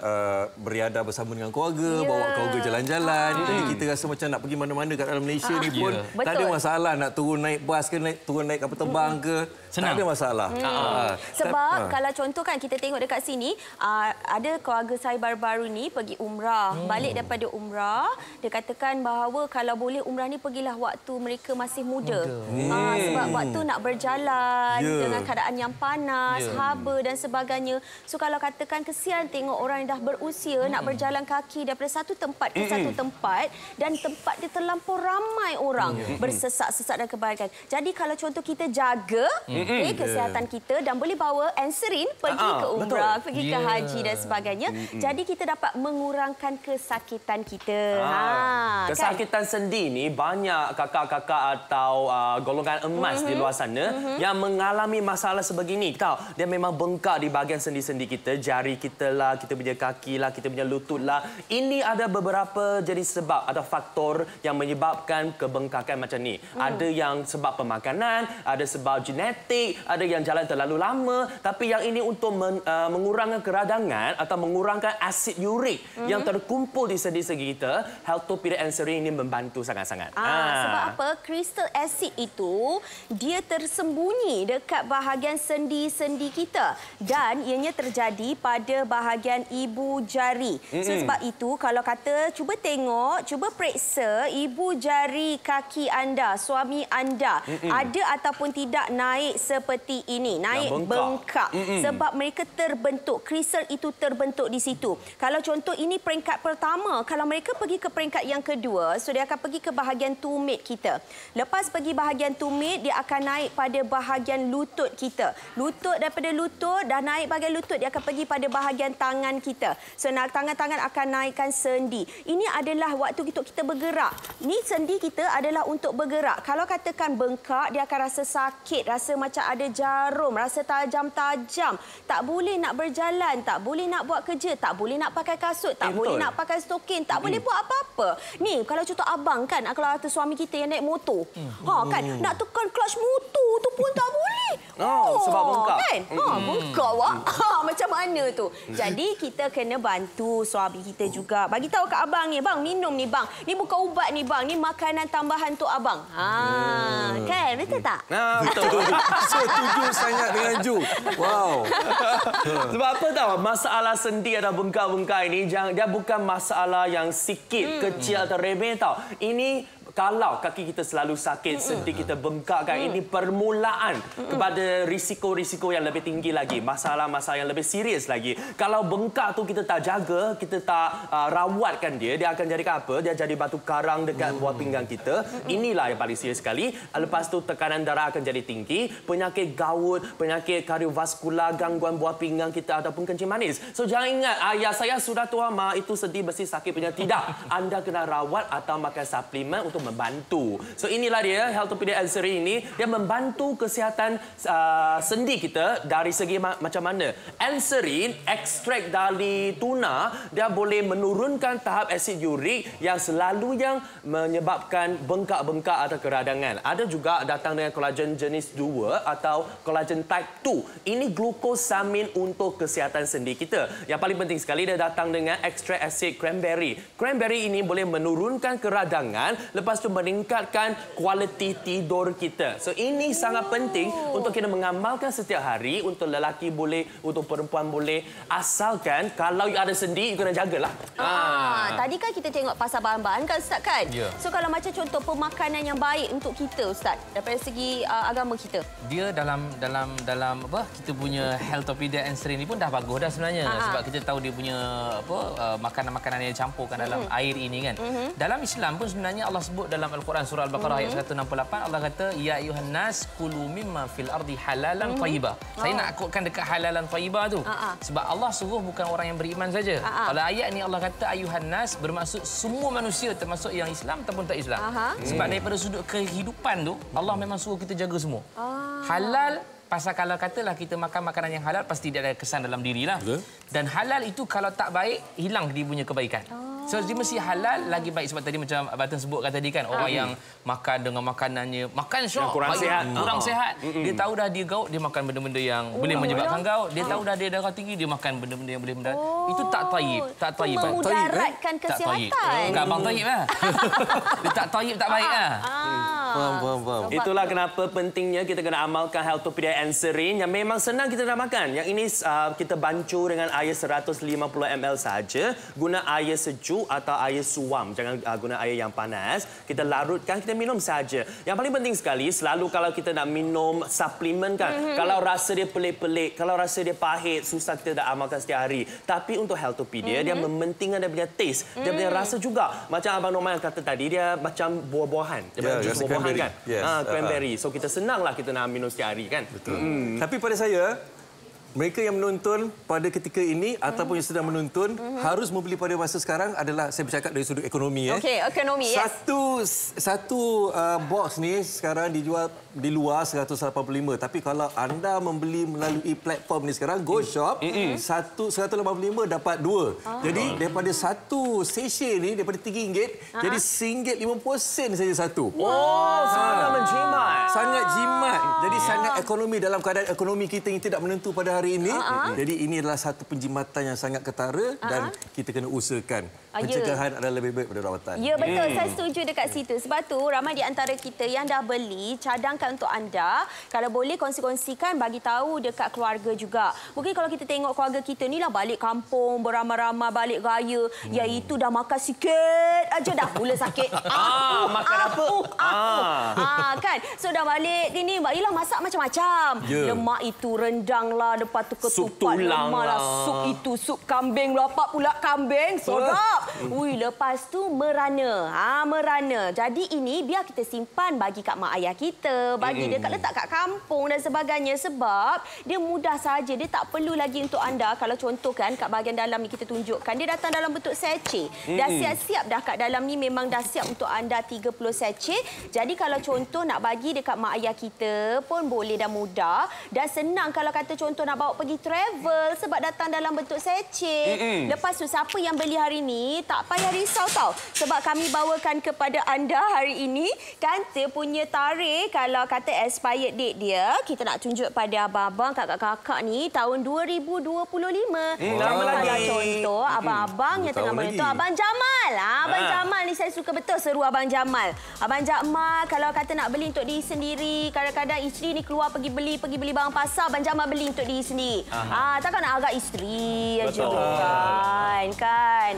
beriadah bersama dengan keluarga, bawa keluarga jalan-jalan. Jadi kita rasa macam nak pergi mana-mana kat dalam Malaysia ni pun tak ada masalah nak turun naik bas ke turun naik kapal terbang ke. Senang. Tak ada masalah. Sebab kalau contoh kan kita tengok dekat sini, ada keluarga saya baru-baru ni pergi umrah. Balik daripada umrah, dia katakan bahawa kalau boleh umrah ni pergilah waktu mereka masih muda. Sebab waktu nak berjalan dengan keadaan yang panas, haba dan sebagainya. So kalau katakan kesian tengok orang yang dah berusia nak berjalan kaki daripada satu tempat ke satu tempat dan tempat dia terlampau ramai orang bersesak-sesak dan kebaikan. Jadi kalau contoh kita jaga kesihatan kita dan boleh bawa Anserin pergi ke umrah, pergi ke haji dan sebagainya. Jadi kita dapat mengurangkan kesakitan kita. Kesakitan sendi ni banyak kakak-kakak atau golongan emas di luar sana yang mengalami masalah sebegini. Dia memang bengkak di bahagian sendi-sendi kita, jari kita lah, kita punya kaki lah, kita punya lutut lah. Ini ada beberapa jadi sebab atau faktor yang menyebabkan kebengkakan macam ni. Ada yang sebab pemakanan, ada sebab genetik, ada yang jalan terlalu lama. Tapi yang ini untuk mengurangkan keradangan atau mengurangkan asid urik yang terkumpul di sendi-sendi kita, Haltopida Anserin ini membantu sangat-sangat. Sebab apa? Crystal acid itu dia tersembunyi dekat bahagian sendi-sendi kita dan ianya terjadi pada bahagian ibu jari. Sebab itu kalau kata cuba tengok, cuba periksa ibu jari kaki anda, suami anda ada ataupun tidak naik seperti ini, naik bengkak. Sebab mereka terbentuk, kristal itu terbentuk di situ. Kalau contoh ini peringkat pertama, kalau mereka pergi ke peringkat yang kedua, so dia akan pergi ke bahagian tumit kita. Lepas pergi bahagian tumit, dia akan naik pada bahagian lutut kita. Lutut, daripada lutut dah naik bahagian lutut, dia akan pergi pada bahagian tangan kita. So tangan-tangan akan naikkan sendi. Ini adalah waktu kita bergerak. Ni sendi kita adalah untuk bergerak. Kalau katakan bengkak, dia akan rasa sakit, rasa macam ada jarum, rasa tajam-tajam. Tak boleh nak berjalan, tak boleh nak buat kerja, tak boleh nak pakai kasut, tak boleh nak pakai stokin, tak boleh buat apa-apa. Ni kalau contoh abang kan, kalau ada suami kita yang naik motor, kan nak tekan clutch motor tu pun tak boleh. Sebab bengkak. Kan? Bengkak wak. Macam mana tu? Jadi kita kena bantu suami kita juga. Bagi tahu kat abang ni, bang minum ni bang. Ni bukan ubat ni bang, ni makanan tambahan untuk abang. Kan? Betul tak? Betul. Setuju sangat dengan Ju. Wow. Sebab apa tahu? Masalah sendi atau bengkak-bengkak ini dia bukan masalah yang sikit, kecil atau remeh tahu. Ini kalau kaki kita selalu sakit, sendi kita bengkak kan, ini permulaan kepada risiko-risiko yang lebih tinggi lagi, masalah-masalah yang lebih serius lagi. Kalau bengkak tu kita tak jaga, kita tak rawatkan dia akan jadi apa? Dia jadi batu karang dekat buah pinggang kita. Inilah yang paling serius sekali. Lepas tu tekanan darah akan jadi tinggi, penyakit gout, penyakit kardiovaskular, gangguan buah pinggang kita ataupun kencing manis. So jangan ingat, ayah saya sudah tua ma, itu sendi mesti sakit punya. Tidak. Anda kena rawat atau makan suplemen untuk membantu. So inilah dia Haltopida Anserin ini, dia membantu kesihatan sendi kita dari segi macam mana. Anserin ekstrak dari tuna, dia boleh menurunkan tahap asid urik yang selalu yang menyebabkan bengkak-bengkak atau keradangan. Ada juga datang dengan kolagen jenis 2 atau kolagen type 2. Ini glukosamin untuk kesihatan sendi kita. Yang paling penting sekali dia datang dengan ekstrak asid cranberry. Cranberry ini boleh menurunkan keradangan, lepas tu meningkatkan kualiti tidur kita. So ini sangat penting untuk kita mengamalkan setiap hari. Untuk lelaki boleh, untuk perempuan boleh. Asalkan kalau ada sendi, you kena jagalah. Tadi kan kita tengok pasal bahan-bahan kan Ustaz kan? So kalau macam contoh pemakanan yang baik untuk kita Ustaz, daripada segi agama kita. Dia dalam apa, kita punya Haltopida Anserin ni pun dah bagus dah sebenarnya. Sebab kita tahu dia punya apa, makanan-makanan yang dicampurkan dalam air ini kan. Dalam Islam pun sebenarnya Allah sebut disebut dalam Al-Quran surah Al-Baqarah ayat 168, Allah kata ya ayuhan nas kulu mimma fil ardi halalan thayyibah. Saya nak akutkan dekat halalan thayyibah tu. Sebab Allah suruh bukan orang yang beriman saja. Kalau ayat ni Allah kata ayuhan nas bermaksud semua manusia termasuk yang Islam ataupun tak Islam. Sebab daripada sudut kehidupan tu Allah memang suruh kita jaga semua. Halal pasal kalau katalah kita makan makanan yang halal pasti dia ada kesan dalam dirilah. Dan halal itu kalau tak baik hilang dia punya kebaikan. So dia mesti halal lagi baik sebab tadi macam Abang sebut tadi kan orang yang makan dengan makanannya makan syok kurang sihat. Kurang sihat. Dia tahu dah dia gaut dia makan benda-benda yang boleh menyebabkan gaut. Dia tahu dah dia darah tinggi dia makan benda-benda yang boleh mendarat. Itu tak tayyib, tak tayyib. Memudaratkan kesihatan. Bukan abang tayyib lah. Dia tak tayyib tak baik lah. Faham. Itulah kenapa pentingnya kita kena amalkan Healthopedia Encerin yang memang senang kita nak makan. Yang ini kita bancuh dengan air 150 ml saja. Guna air sejuk atau air suam. Jangan guna air yang panas. Kita larutkan, kita minum saja. Yang paling penting sekali, selalu kalau kita nak minum suplemen kan, kalau rasa dia pelik-pelik, kalau rasa dia pahit, susah kita nak amalkan setiap hari. Tapi untuk Healthopedia, dia mementingkan dia punya taste, dia punya rasa juga. Macam Abang Norman kata tadi, dia macam buah-buahan. Dia macam buah-buahan kan? Yes. Cranberry. So kita senanglah kita nak minum setiap hari kan? Betul. Tapi pada saya, mereka yang menonton pada ketika ini ataupun yang sedang menonton harus membeli pada masa sekarang adalah saya bercakap dari sudut ekonomi. Okey, ekonomi. Satu box ni sekarang dijual di luar 185. Tapi kalau anda membeli melalui platform ni sekarang GoShop, 185 dapat 2. Jadi daripada satu sachet ni daripada RM3 jadi RM1.50 saja satu. Sangat menjimat. Sangat jimat. Jadi sangat ekonomi dalam keadaan ekonomi kita yang tidak menentu pada hari ini. Jadi ini adalah satu penjimatan yang sangat ketara dan kita kena usahakan. Pencegahan adalah lebih baik daripada rawatan. Ya, betul. Saya setuju dekat situ. Sebab tu ramai di antara kita yang dah beli, cadangkan untuk anda. Kalau boleh kongsi-kongsikan, bagi tahu dekat keluarga juga. Mungkin kalau kita tengok keluarga kita ni lah balik kampung, beramai-ramai, balik raya, iaitu dah makan sikit aja dah mula sakit. Makan apa? Kan? So dah balik ini, ialah masak macam-macam. Lemak itu rendang lah, lepas tu ketupat lemak lah. Sup itu, sup kambing, lapak pula kambing. Sedap. Lepas tu merana. Merana. Jadi ini biar kita simpan bagi kat mak ayah kita, bagi dia letak kat kampung dan sebagainya sebab dia mudah saja. Dia tak perlu lagi untuk anda kalau contoh kan kat bahagian dalam ni kita tunjukkan dia datang dalam bentuk sachet. Dah siap-siap dah kat dalam ni memang dah siap untuk anda 30 sachet. Jadi kalau contoh nak bagi dekat mak ayah kita pun boleh dah mudah dan senang kalau kata contoh nak bawa pergi travel sebab datang dalam bentuk sachet. Lepas tu siapa yang beli hari ni tak payah risau tau. Sebab kami bawakan kepada anda hari ini kan dia punya tarikh kalau kata expired date dia kita nak tunjuk pada abang-abang kakak-kakak ni tahun 2025. Lama lagi. Kalau contoh abang-abang yang tengah menonton Abang Jamal. Abang Jamal ni saya suka betul seru Abang Jamal. Abang Jamal kalau kata nak beli untuk diri sendiri, kadang-kadang isteri ni keluar pergi beli barang pasar, Abang Jamal beli untuk diri sendiri. Takkan nak agak isteri aja kan.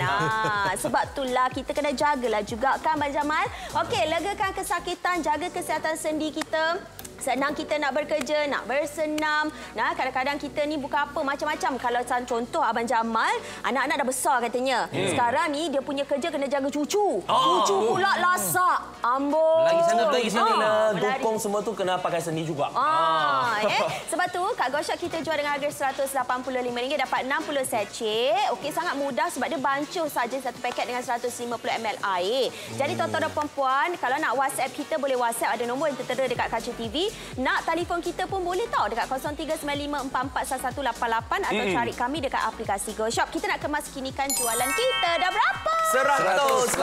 Sebab itulah kita kena jagalah juga kan Abang Jamal. Okey, legakan kesakitan, jaga kesihatan sendi kita. Senang kita nak bekerja, nak bersenam. Nah, kadang-kadang kita ni buka apa macam-macam. Kalau contoh Abang Jamal, anak-anak dah besar katanya. Sekarang ni dia punya kerja kena jaga cucu. Cucu pula lasak. Ambon. Lagi sana, lagi sini. Kena dukung semua tu kena pakai sendi juga. Sebab tu kat GoShop kita jual dengan harga RM185 dapat 60 sachet. Okey, sangat mudah sebab dia bancuh saja satu paket dengan 150 ml air. Jadi tuan-tuan dan puan-puan, kalau nak WhatsApp kita boleh WhatsApp, ada nombor yang tertera dekat kaca TV. Nak telefon kita pun boleh tahu dekat 0395441188 atau cari kami dekat aplikasi GoShop. Kita nak kemaskinikan jualan kita. Dah berapa? 118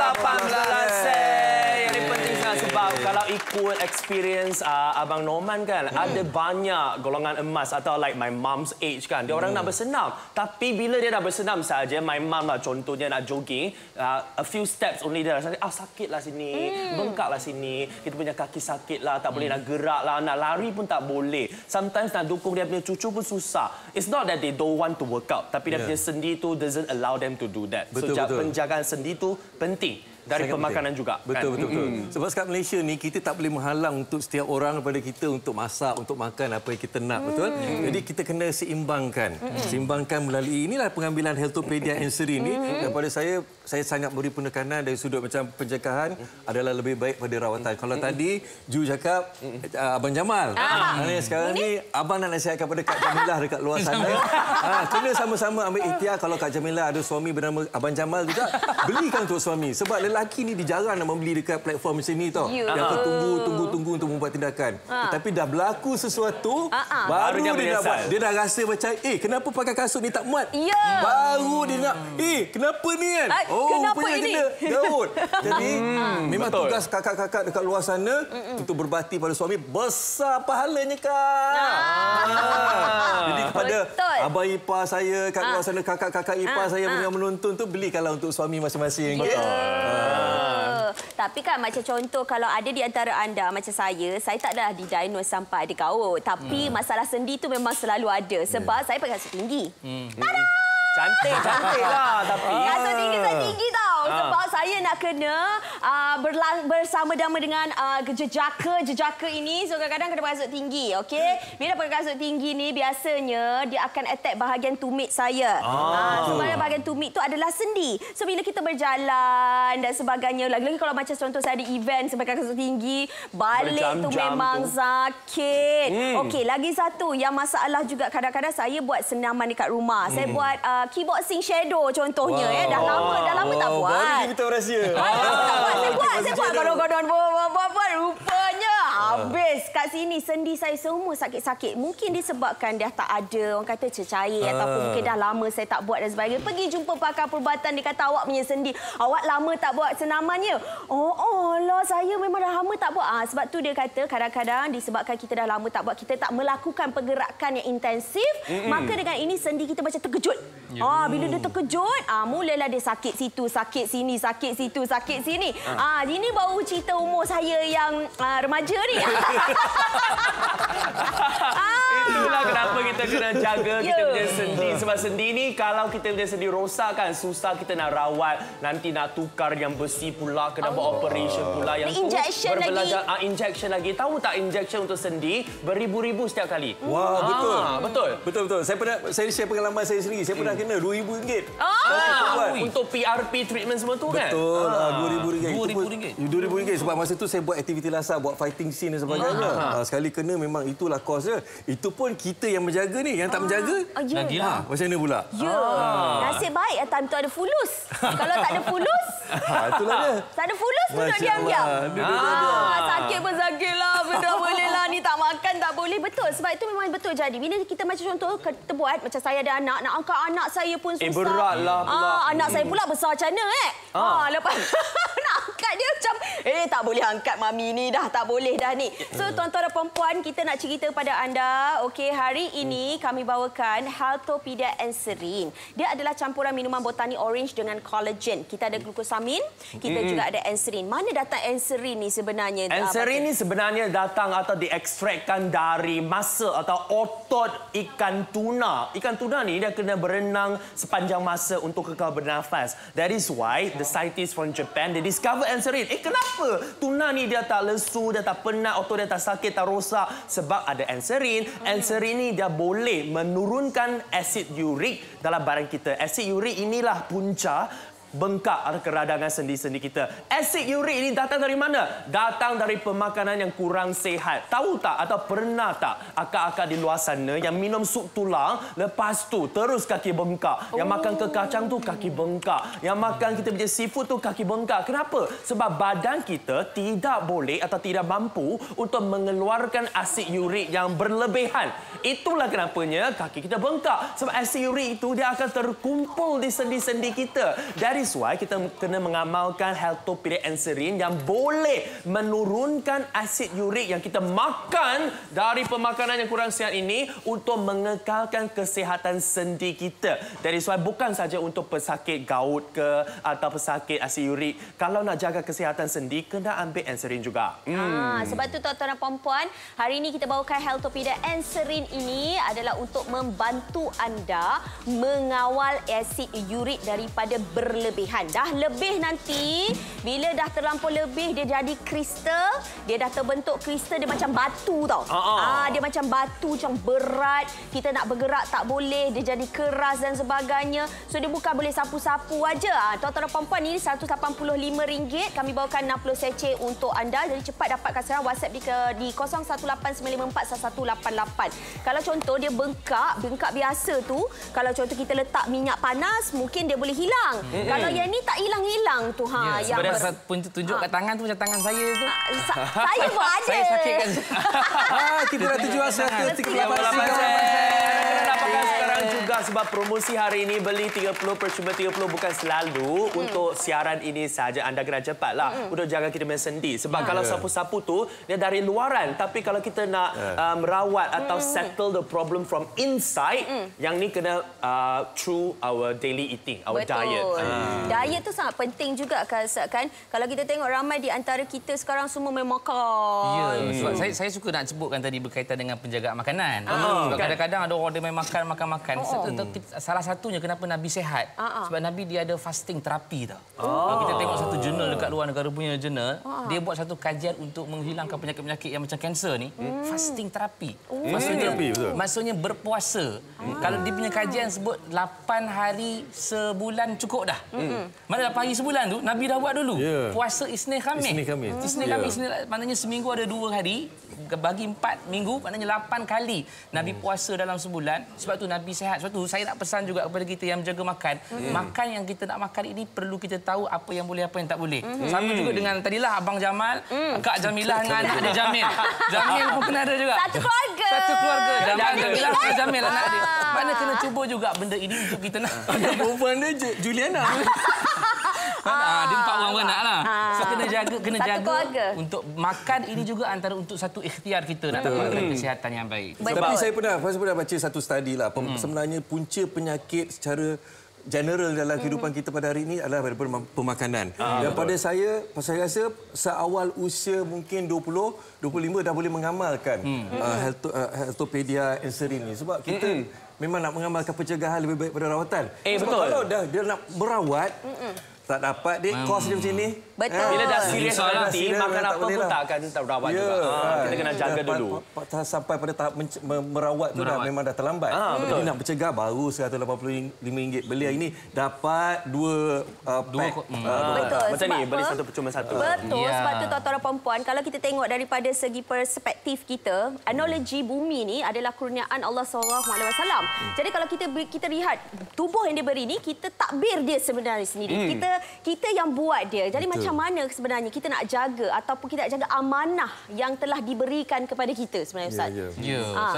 sen. Yang penting sangat sebab kalau ikut experience Abang Norman kan, ada banyak golongan emas atau like my mom's age kan. Dia orang nak bersenam. Tapi bila dia dah bersenam saja, my mom lah contohnya nak jogging, a few steps only dia rasa sakitlah sini, bengkaklah sini, kita punya kaki sakitlah, tak boleh nak gerak lah, nak lari pun tak boleh. Sometimes nak dukung dia punya cucu pun susah. It's not that they don't want to work out, tapi dia punya sendi tu doesn't allow them to do that. So penjagaan sendi tu penting. dari Sangat pemakanan penting. juga. Betul, betul, betul. Sebab sekat Malaysia ni kita tak boleh menghalang untuk setiap orang daripada kita untuk masak, untuk makan apa yang kita nak, betul? Jadi kita kena seimbangkan. Seimbangkan melalui inilah pengambilan Healthopedia Enserin ni. Daripada saya sangat beri penekanan dari sudut macam pencegahan adalah lebih baik pada rawatan. Kalau tadi Ju cakap Abang Jamal. Sekarang ni abang nak nasihatkan pada Kak Jamilah dekat luar sana. Kena sama-sama ambil ikhtiar. Kalau Kak Jamilah ada suami bernama Abang Jamal juga, belikan untuk suami. Sebab lelaki ni dijarang nak membeli dekat platform macam ni tau. Yang akan tunggu untuk membuat tindakan. Tapi dah berlaku sesuatu, baru dia nak buat. Dia dah rasa macam, kenapa pakai kasut ni tak muat? Baru dia nak, kenapa ni kan? Kenapa ini? Kena gaut. Jadi, memang tugas kakak-kakak dekat luar sana untuk berbakti pada suami, besar pahalanya, Kak. Jadi kepada abang ipar saya kat luar sana, kakak-kakak ipar saya yang menonton tu, belikanlah untuk suami masing-masing. Tapi kan macam contoh kalau ada di antara anda macam saya tak dah didiagnose sampai ada gaut. Tapi masalah sendi tu memang selalu ada sebab saya pakai kasut tinggi. Tada! Cantik lah tapi. Kasut tinggi saya tinggi tau. Sebab saya nak kena bersama-sama dengan jejaka ini. So kadang-kadang kena pakai kasut tinggi. Okey? Bila pakai kasut tinggi ni biasanya dia akan attack bahagian tumit saya. Sebab bahagian tumit tu adalah sendi. So bila kita berjalan dan sebagainya, lagi-lagi kalau macam contoh saya ada event sampai kasut tinggi, balik tu memang sakit. Okey, lagi satu yang masalah juga kadang-kadang saya buat senaman dekat rumah. Saya buat kickboxing shadow contohnya. Dah lama tak buat. Baru kita rahsia. Saya buat godon-godon buat rupanya habis kat sini sendi saya semua sakit-sakit. Mungkin disebabkan dah tak ada orang kata cecair ataupun mungkin dah lama saya tak buat dan sebagainya. Pergi jumpa pakar perubatan, dia kata awak punya sendi, awak lama tak buat senamannya. Lah saya memang dah lama tak buat. Sebab tu dia kata kadang-kadang disebabkan kita dah lama tak buat, kita tak melakukan pergerakan yang intensif, maka dengan ini sendi kita macam terkejut. Bila dia terkejut, mulalah dia sakit situ, sakit sini, sakit situ, sakit sini. Ini baru cerita umur saya yang remaja ni. Itulah kenapa kita kena jaga kita punya sendi. Sebab sendi ni kalau kita punya sendi rosak kan, susah kita nak rawat. Nanti nak tukar yang besi pula, kena buat operation pula. Yang injection lagi. Injection lagi. Tahu tak injection untuk sendi beribu-ribu setiap kali? Wah, betul. Betul. Betul. Saya share pengalaman saya sendiri. Saya pernah kena RM2,000. Untuk PRP treatment semua tu kan? Betul. RM2,000. RM2,000 sebab masa tu saya buat aktiviti lasak, buat fighting scene dan sebagainya. Sekali kena memang itulah kos dia. Itu pun kita yang menjaga ni, yang tak menjaga. Macam mana pula? Nasib baik time tu ada fulus. Kalau tak ada fulus, itulah dia. tak ada fulus duduk diam-diam. Sakit pun sakit lah. Benda boleh lah. Ni tak makan tak boleh. Betul. Sebab itu memang betul jadi. Bila kita macam contoh kita buat, macam saya ada anak, nak angkat anak saya pun susah. Beratlah pula. Anak saya pula besar macam mana lepas nak angkat dia macam tak boleh angkat mami ni dah, tak boleh dah ni. So tuan-tuan dan perempuan, kita nak cerita pada anda. Okey, hari ini kami bawakan Healthopedia Enserin. Dia adalah campuran minuman botani orange dengan collagen. Kita ada glucosamine, kita juga ada enserin. Mana datang enserin ni sebenarnya? Enserin ni sebenarnya datang atau diekstrakkan dari masa atau otot ikan tuna. Ikan tuna ni dia kena berenang sepanjang masa untuk kekal bernafas. That is why the scientists from Japan they discover enserin. Kenapa tuna ni dia tak lesu, dia tak penat, otot dia tak sakit, tak rosak? Sebab ada enserin. Enserin ni dia boleh menurunkan asid urik dalam badan kita. Asid urik inilah punca bengkak atau keradangan sendi-sendi kita. Asid urik ini datang dari mana? Datang dari pemakanan yang kurang sihat. Tahu tak atau pernah tak akak-akak di luar sana yang minum sup tulang, lepas tu terus kaki bengkak. Yang makan ke kacang tu kaki bengkak. Yang makan kita punya seafood tu kaki bengkak. Kenapa? Sebab badan kita tidak boleh atau tidak mampu untuk mengeluarkan asid urik yang berlebihan. Itulah kenapanya kaki kita bengkak. Sebab asid urik itu dia akan terkumpul di sendi-sendi kita. Dari is why kita kena mengamalkan Healthopedia Enserin yang boleh menurunkan asid urik yang kita makan dari pemakanan yang kurang sihat ini untuk mengekalkan kesihatan sendi kita. That is why bukan saja untuk pesakit gout ke atau pesakit asid urik. Kalau nak jaga kesihatan sendi, kena ambil Enserin juga. Sebab tu tuan-tuan dan puan-puan, hari ini kita bawakan Healthopedia Enserin ini adalah untuk membantu anda mengawal asid urik daripada berlebihan. kelebihan. Dah lebih nanti, bila dah terlampau lebih, dia jadi kristal. Dia dah terbentuk kristal, dia macam batu tau. Dia macam batu, macam berat. Kita nak bergerak tak boleh, dia jadi keras dan sebagainya. So dia bukan boleh sapu-sapu aja. Tuan-tuan dan puan-puan, ini RM185. Kami bawakan 60 sachet untuk anda. Jadi cepat dapatkan sekarang. WhatsApp di 0189541188. Kalau contoh dia bengkak biasa tu, kalau contoh kita letak minyak panas, mungkin dia boleh hilang. Kalau yang ni tak hilang-hilang tu. Sebenarnya tunjuk kat tangan tu macam tangan saya tu. Saya pun ada. Saya sakit kan. Kita dah tuju asal ke 38 sekarang juga sebab promosi hari ini beli 30 percuma 30 bukan selalu untuk siaran ini saja. Anda kena cepatlah untuk jaga kita punya sendi. Sebab kalau sapu-sapu tu dia dari luaran, tapi kalau kita nak merawat atau settle the problem from inside, yang ni kena through our daily eating, our diet. Diet tu sangat penting juga kan. Kalau kita tengok ramai di antara kita sekarang semua memang makan. Ya, sebab saya suka nak sebutkan tadi berkaitan dengan penjagaan makanan. Sebab kadang-kadang ada orang dia main makan. Salah satunya kenapa Nabi sihat. Sebab Nabi dia ada fasting terapi tau. Kalau kita tengok satu jurnal dekat luar negara punya jurnal, dia buat satu kajian untuk menghilangkan penyakit-penyakit yang macam kanser ni, fasting terapi. Maksudnya berpuasa. Kalau dia punya kajian sebut 8 hari sebulan cukup dah. Mana 8 hari sebulan tu Nabi dah buat dulu. Puasa Isnin Khamis. Isnin Khamis maknanya seminggu ada 2 hari. Bagi 4 minggu maknanya 8 kali Nabi puasa dalam sebulan. Sebab tu Nabi sihat. Sebab tu saya nak pesan juga kepada kita yang menjaga makan. Makan yang kita nak makan ini perlu kita tahu apa yang boleh, apa yang tak boleh. Sama juga dengan tadilah Abang Jamal, Kak Jamilah dengan anak dia Jamil. Jamil pun kena ada juga. Satu keluarga. Jamal, Jamilah dengan Jamil anak dia. Mana kena cuba juga benda ini untuk kita nak. Perempuan dia Juliana. Dia 4 orang beranak lah. So kena jaga untuk makan ini juga antara untuk satu ikhtiar kita nak dapatkan kesihatan yang baik. Tapi saya pernah baca satu studi lah. Sebenarnya punca penyakit secara general dalam kehidupan kita pada hari ini adalah daripada pemakanan. Dan pada saya rasa seawal usia mungkin 20, 25 dah boleh mengamalkan Healthopedia Enserin ni. Sebab kita memang nak mengamalkan pencegahan lebih baik pada rawatan. Sebab betul. kalau dia nak merawat, tak dapat kos dia macam ni. Betul. Bila dah serius nanti, makan apa pun tak akan terawat juga. Kita kena jaga dulu. Sampai pada tahap merawat tu dah memang dah terlambat. Jadi nak mencegah baru RM185 beli hari ini dapat 2 pack. Betul. Macam ni, beli satu percuma satu. Betul. Sebab tu tuan-tuan dan puan-puan, kalau kita tengok daripada segi perspektif kita, analogi bumi ni adalah kurniaan Allah SAW. Jadi kalau kita lihat tubuh yang diberi ni, kita takbir dia sebenarnya sendiri. Kita yang buat dia. Jadi macam mana sebenarnya kita nak jaga ataupun kita nak jaga amanah yang telah diberikan kepada kita sebenarnya, Ustaz?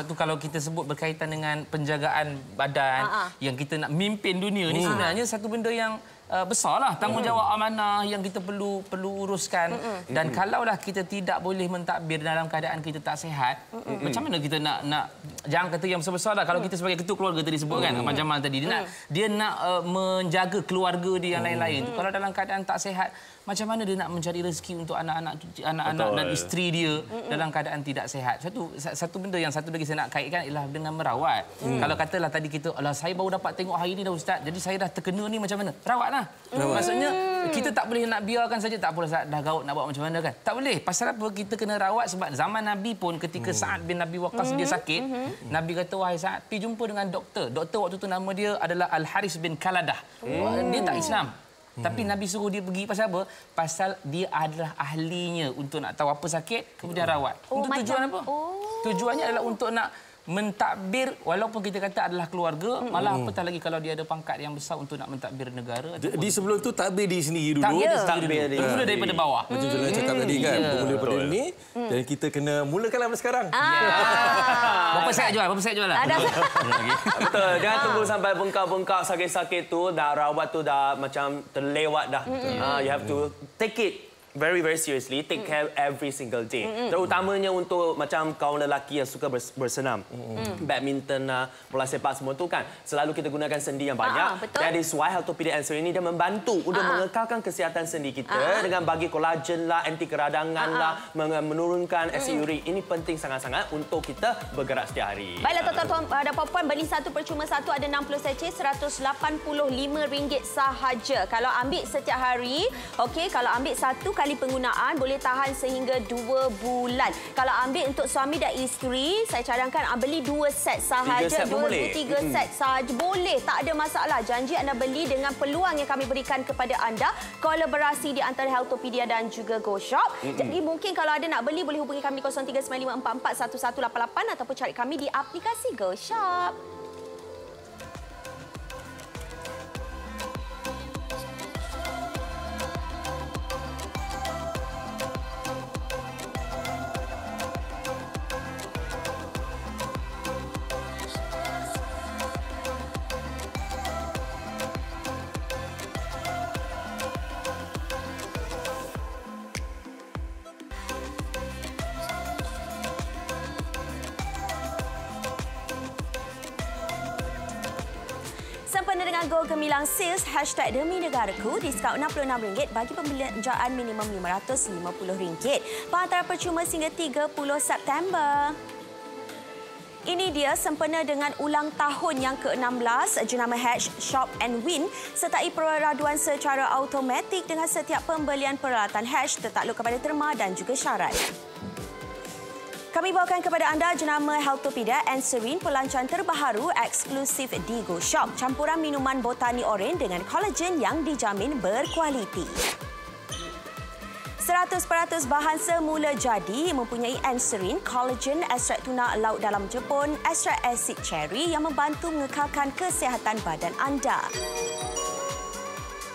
Satu kalau kita sebut berkaitan dengan penjagaan badan yang kita nak mimpin dunia ni, sebenarnya satu benda yang besarlah, tanggungjawab amanah yang kita perlu uruskan. Dan kalaulah kita tidak boleh mentadbir dalam keadaan kita tak sihat, macam mana kita nak jangan kata yang besar-besar lah. Kalau kita sebagai ketua keluarga tadi sebutkan Abang Jamal tadi, dia nak menjaga keluarga dia yang lain-lain. Kalau dalam keadaan tak sihat, macam mana dia nak mencari rezeki untuk anak-anak dan isteri dia dalam keadaan tidak sihat. Satu benda yang satu lagi saya nak kaitkan ialah dengan merawat. Kalau katalah tadi kita, saya baru dapat tengok hari ni dah Ustaz, jadi saya dah terkena ni, macam mana? Rawatlah. Maksudnya kita tak boleh nak biarkan saja, tak apa Ustaz, dah gaut nak buat macam mana kan? Tak boleh. Pasal apa? Kita kena rawat sebab zaman Nabi pun ketika Sa'ad bin Nabi Waqqas dia sakit, Nabi kata, wahai Sa'ad, pergi jumpa dengan doktor. Doktor waktu tu nama dia adalah Al-Haris bin Kaladah. Dia tak Islam. Tapi Nabi suruh dia pergi pasal apa? Pasal dia adalah ahlinya untuk nak tahu apa sakit, kemudian rawat. Untuk tujuan apa? Tujuannya adalah untuk nak mentadbir, walaupun kita kata adalah keluarga, malah apatah lagi kalau dia ada pangkat yang besar untuk nak mentadbir negara. Di sebelum tu takbir diri sendiri dulu. Bermula daripada bawah. Macam Juliana cakap tadi kan, bermula daripada ni dan kita kena mulakanlah dari sekarang. Berapa set jual lah. Betul. Jangan tunggu sampai bengkak-bengkak sakit-sakit tu, dah rawat tu dah macam terlewat dah. You have to take it very seriously, take care every single day. Terutamanya untuk macam kaum lelaki yang suka bersenam, badminton, bola sepak semua tu kan, selalu kita gunakan sendi yang banyak. That is why Healthopedia Anserin ini dia membantu untuk mengekalkan kesihatan sendi kita dengan bagi kolagen lah, anti keradangan lah, menurunkan asid urik. Ini penting sangat-sangat untuk kita bergerak setiap hari. Baiklah tuan-tuan dan puan-puan, beli satu percuma satu, ada 60 sachet, RM185 sahaja. Kalau ambil setiap hari, okey, kalau ambil satu kali penggunaan boleh tahan sehingga 2 bulan. Kalau ambil untuk suami dan isteri, saya cadangkan beli 2 set sahaja, 2-3 set sahaja boleh, tak ada masalah. Janji anda beli dengan peluang yang kami berikan kepada anda, kolaborasi di antara Healthopedia dan juga Go Shop. Jadi mungkin kalau ada nak beli boleh hubungi kami 0395441188 ataupun cari kami di aplikasi Go Shop. Sempena dengan Go Gemilang Sales #Demi Negaraku, diskaun RM66 bagi pembelanjaan minimum RM550. Penghantaran percuma hingga 30 September. Ini dia sempena dengan ulang tahun yang ke-16 jenama Shop and Win sertai peraduan secara automatik dengan setiap pembelian peralatan tertakluk kepada terma dan juga syarat. Kami bawakan kepada anda jenama Healthopedia Anserin, pelancaran terbaru eksklusif di Go Shop. Campuran minuman botani oren dengan kolagen yang dijamin berkualiti. 100% bahan semula jadi mempunyai Anserin, kolagen, ekstrak tuna laut dalam Jepun, ekstrak asid cherry yang membantu mengekalkan kesihatan badan anda.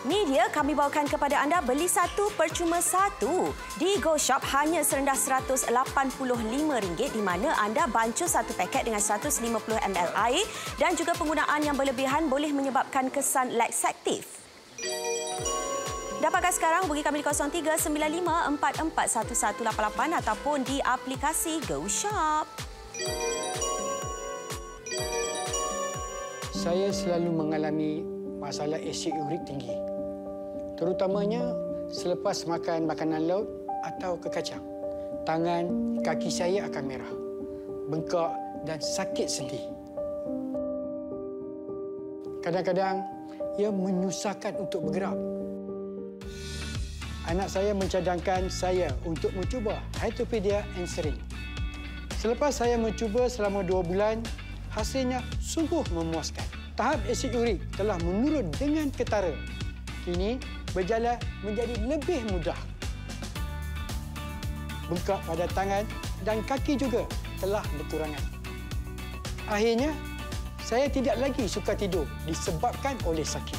Ni dia kami bawakan kepada anda beli satu percuma satu. Di Go Shop hanya serendah RM185 di mana anda bancuh satu paket dengan 150 ml air dan juga penggunaan yang berlebihan boleh menyebabkan kesan laksaktif. Dapatkan sekarang hubungi kami di 0395441188 ataupun di aplikasi Go Shop. Saya selalu mengalami masalah asid urik tinggi. Terutamanya selepas makan makanan laut atau kekacang. Tangan, kaki saya akan merah, bengkak dan sakit sendi. Kadang-kadang ia menyusahkan untuk bergerak. Anak saya mencadangkan saya untuk mencuba Healthopedia Anserin. Selepas saya mencuba selama 2 bulan, hasilnya sungguh memuaskan. Tahap asid urik telah menurun dengan ketara. Kini berjalan menjadi lebih mudah. Bengkak pada tangan dan kaki juga telah berkurangan. Akhirnya, saya tidak lagi suka tidur disebabkan oleh sakit.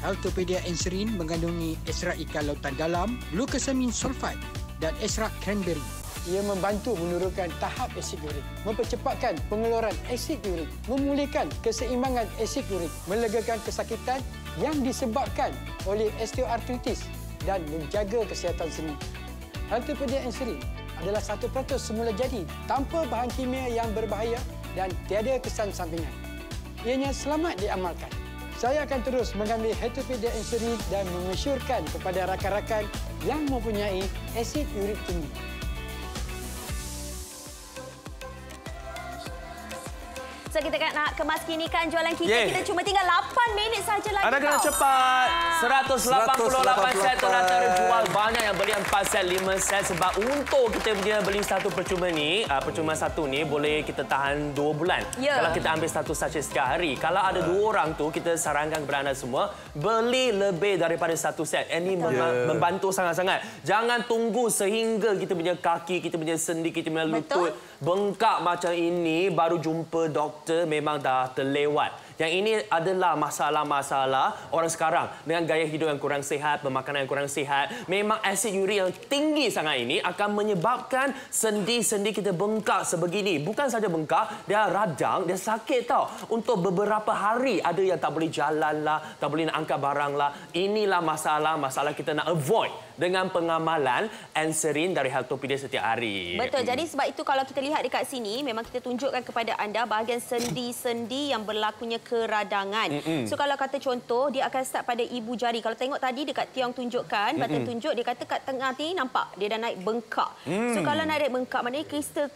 Healthopedia Anserin mengandungi ekstrak ikan lautan dalam, glukosamin sulfat dan ekstrak cranberry. Ia membantu menurunkan tahap asid urik, mempercepatkan pengeluaran asid urik, memulihkan keseimbangan asid urik, melegakan kesakitan yang disebabkan oleh osteoartritis dan menjaga kesihatan sendi. Healthopedia Anserin adalah 1% semula jadi tanpa bahan kimia yang berbahaya dan tiada kesan sampingan. Ianya selamat diamalkan. Saya akan terus mengambil Healthopedia Anserin dan mengesyorkan kepada rakan-rakan yang mempunyai asid urik tinggi. So kita nak kemaskinikan jualan kita. Kita cuma tinggal 8 minit saja lagi. Anda kena cepat. 188 set teratur jual banyak yang beli 4 set, 5 set sebab untuk kita punya beli satu percuma ni, percuma satu ni boleh kita tahan 2 bulan. Kalau kita ambil satu sachet setiap hari. Kalau ada 2 orang tu, kita sarankan kepada anda semua beli lebih daripada satu set. Ini membantu sangat-sangat. Jangan tunggu sehingga kita punya kaki, kita punya sendi, kita punya lutut bengkak macam ini baru jumpa doktor, memang dah terlewat. Yang ini adalah masalah-masalah orang sekarang dengan gaya hidup yang kurang sihat, pemakanan yang kurang sihat. Memang asid urik yang tinggi sangat ini akan menyebabkan sendi-sendi kita bengkak sebegini. Bukan saja bengkak, dia radang, dia sakit tau. Untuk beberapa hari ada yang tak boleh jalan lah, tak boleh nak angkat barang lah. Inilah masalah kita nak avoid dengan pengamalan Anserin dari Healthopedia setiap hari. Betul. Jadi sebab itu kalau kita lihat dekat sini, memang kita tunjukkan kepada anda bahagian sendi-sendi yang berlakunya keradangan. So kalau kata contoh, dia akan start pada ibu jari. Kalau tengok tadi dekat Tiong tunjukkan, button tunjuk, dia kata kat tengah ni nampak dia dah naik bengkak. So kalau naik bengkak, maknanya kristal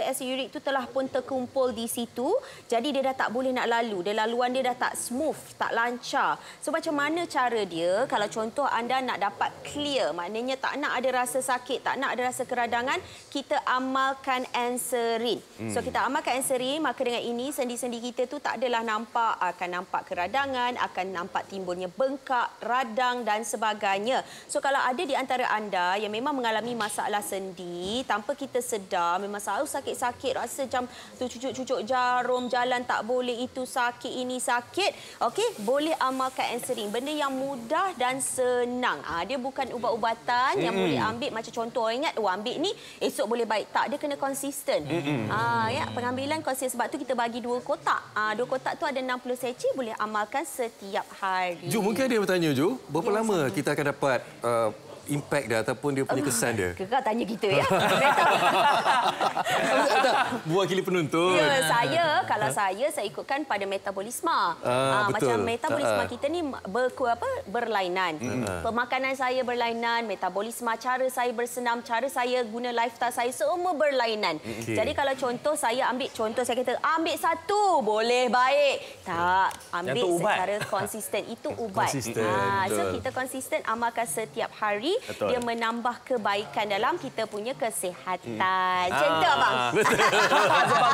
asid urik tu telah pun terkumpul di situ. Jadi dia dah tak boleh nak lalu. Laluan dia dah tak smooth, tak lancar. So macam mana cara dia? Kalau contoh anda nak dapat clear, maknanya tak nak ada rasa sakit, tak nak ada rasa keradangan, kita amalkan Anserin. So kita amalkan Anserin, maka dengan ini sendi-sendi kita tu tak adalah akan nampak keradangan, akan nampak timbulnya bengkak, radang dan sebagainya. So kalau ada di antara anda yang memang mengalami masalah sendi tanpa kita sedar, memang selalu sakit-sakit, rasa macam tu cucuk-cucuk jarum, jalan tak boleh, itu sakit, ini sakit, okey, boleh amalkan Anserin. Benda yang mudah dan senang. Dia bukan ubat-ubatan yang boleh ambil macam contoh orang ingat, ambil ni esok boleh baik. Tak, dia kena konsisten. Ya, pengambilan konsisten. Sebab tu kita bagi 2 kotak. 2 kotak tu ada 60 sachet, boleh amalkan setiap hari. Ju, mungkin ada yang bertanya, Ju, berapa lama kita akan dapat impact dia ataupun dia punya kesan dia? Kau tanya kita ya. Buat kili penonton. Ya, kalau saya ikutkan pada metabolisme. Macam metabolisme kita ni berlainan. Pemakanan saya berlainan, metabolisme, cara saya bersenam, cara saya guna lifestyle saya semua berlainan. Jadi kalau contoh saya ambil contoh, saya kata ambil 1 boleh baik. Tak, ambil secara konsisten. Itu ubat. So kita konsisten amalkan setiap hari. Dia menambah kebaikan dalam kita punya kesihatan. Macam tu, abang. Sebab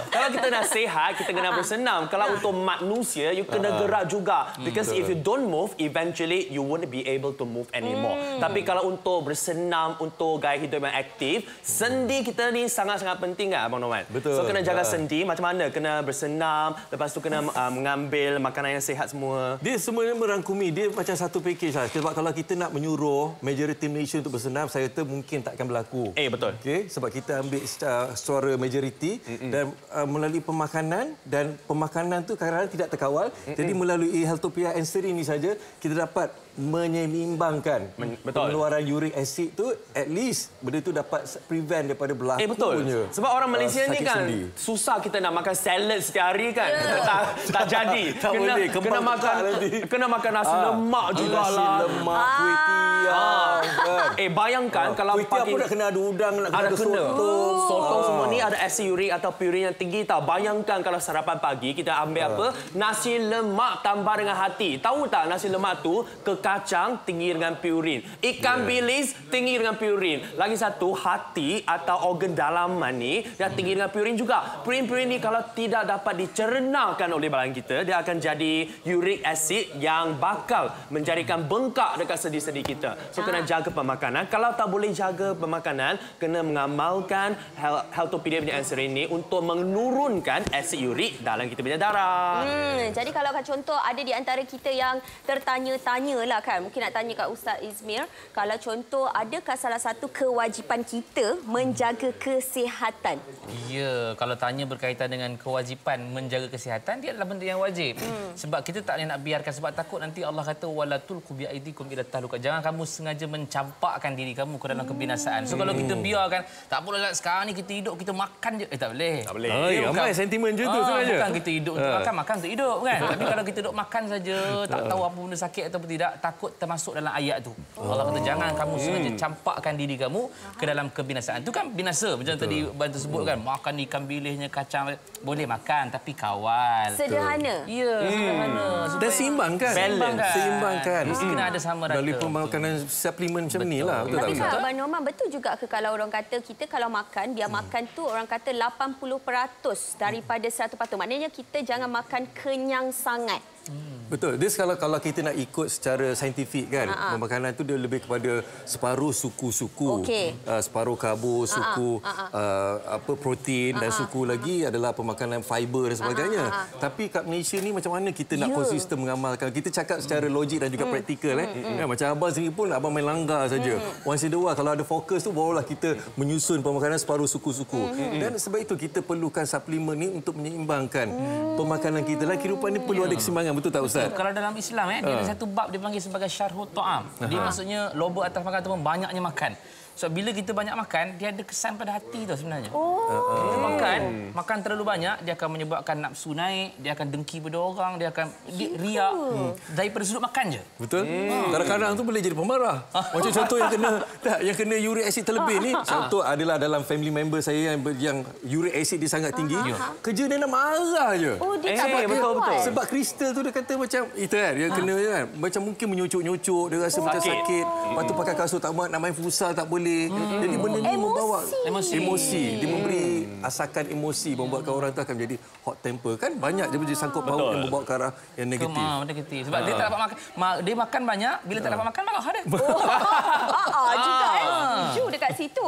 kalau kita nak sihat, kita kena bersenam. Kalau untuk manusia, you kena gerak juga. Because if you don't move, eventually you won't be able to move anymore. Tapi kalau untuk bersenam, untuk gaya hidup yang aktif, sendi kita ni sangat-sangat penting kan, Abang Norman? Betul. So kena jaga sendi. Macam mana? Kena bersenam. Lepas tu kena mengambil makanan yang sihat semua. Dia semuanya merangkumi. Dia macam satu package lah. Sebab kalau kita nak menyuruh majority Malaysia untuk bersenam, saya kata mungkin takkan berlaku. Betul. Okey, sebab kita ambil suara majority dan melalui pemakanan, dan pemakanan tu kadang-kadang tidak terkawal. Jadi melalui Healthopedia Anserin ini saja kita dapat menyeimbangkan pengeluaran uric acid tu, at least benda tu dapat prevent daripada berlaku. Betul. Sebab orang Malaysia ni kan susah kita nak makan salad setiap hari kan. Tak jadi. Kena makan nasi lemak jugalah. Nasi lemak, kuih tiaw. Bayangkan kalau kuih tiaw pun nak kena ada udang, nak kena ada sotong. Sotong semua ni ada asid urik atau purin yang tinggi tau. Bayangkan kalau sarapan pagi kita ambil apa? Nasi lemak tambah dengan hati. Tahu tak nasi lemak tu kacang tinggi dengan purin. Ikan bilis tinggi dengan purin. Lagi satu, hati atau organ dalaman ni dia tinggi dengan purin juga. Purin-purin ni kalau tidak dapat dicernakan oleh badan kita, dia akan jadi uric acid yang bakal menjadikan bengkak dekat sendi-sendi kita. So kena jaga pemakanan. Kalau tak boleh jaga pemakanan, kena mengamalkan Healthopedia punya Anserin ni untuk menurunkan asid urik dalam kita punya darah. Jadi kalau contoh ada di antara kita yang tertanya-tanya lah kan, mungkin nak tanya kat Ustaz Izmir, kalau contoh adakah salah satu kewajipan kita menjaga kesihatan? Ya, kalau tanya berkaitan dengan kewajipan menjaga kesihatan, dia adalah benda yang wajib. Sebab kita tak boleh nak biarkan, sebab takut nanti Allah kata wala tulqu bi aidikum ila tahluka. Jangan kamu sengaja mencampakkan diri kamu ke dalam kebinasaan. So kalau kita biarkan, tak apalah sekarang ni kita hidup, kita makan je. Tak boleh. Tak boleh. Ramai sentimen je tu sebenarnya. Bukan kita hidup untuk makan untuk hidup kan. Tapi kalau kita duduk makan saja, tak tahu apa benda sakit ataupun tidak, takut termasuk dalam ayat tu. Allah kata jangan kamu sengaja campakkan diri kamu ke dalam kebinasaan. Itu kan binasa. Macam tadi bantu sebut kan, makan ikan bilisnya, kacang, boleh makan tapi kawal. Sederhana. Ya, sederhana. Dan seimbangkan. Seimbangkan. Mesti kena ada sama rata. Melalui pemakanan suplemen macam ni lah. Betul tapi tak? Abang Norman, betul juga ke kalau orang kata kita kalau makan, biar makan tu orang kata 80% daripada 100%. Maknanya kita jangan makan kenyang sangat. Betul. Dia kalau kita nak ikut secara saintifik kan, pemakanan tu dia lebih kepada separuh suku-suku. Separuh karbo, suku protein dan suku lagi adalah pemakanan fiber dan sebagainya. Tapi kat Malaysia ni macam mana kita nak konsisten mengamalkan? Kita cakap secara logik dan juga praktikal macam abang sendiri pun abang main langgar saja. Once in a while kalau ada fokus tu barulah kita menyusun pemakanan separuh suku-suku. Dan sebab itu kita perlukan suplemen ni untuk menyeimbangkan pemakanan kita. Dalam kehidupan ni perlu ada keseimbangan, betul tak Ustaz? Kalau dalam Islam dia ada satu bab dipanggil sebagai syarhut ta'am. Dia maksudnya lobo atas makan ataupun banyaknya makan. So bila kita banyak makan, dia ada kesan pada hati tu sebenarnya. Kita makan terlalu banyak, dia akan menyebabkan nafsu naik, dia akan dengki pada orang, dia akan riak daripada sudut makan je. Betul. Kadang-kadang tu boleh jadi pemarah. Macam contoh yang kena uric acid terlebih ni, contoh adalah dalam family member saya yang uric acid dia sangat tinggi, kerja dia nak marah je. Betul. Sebab kristal tu dia kata macam itu kan, dia kena kan, macam mungkin menyucuk-nyucuk, dia rasa macam sakit. Lepas tu pakai kasut tak muat, nak main futsal tak boleh. Jadi benda ni membawa emosi. Dia memberi asakan emosi, membuatkan orang tu akan menjadi hot temper. Kan banyak dia sangkut paut yang membawa ke arah yang negatif. Sebab dia tak dapat makan. Dia makan banyak, bila tak dapat makan marah dia. Juga setuju dekat situ.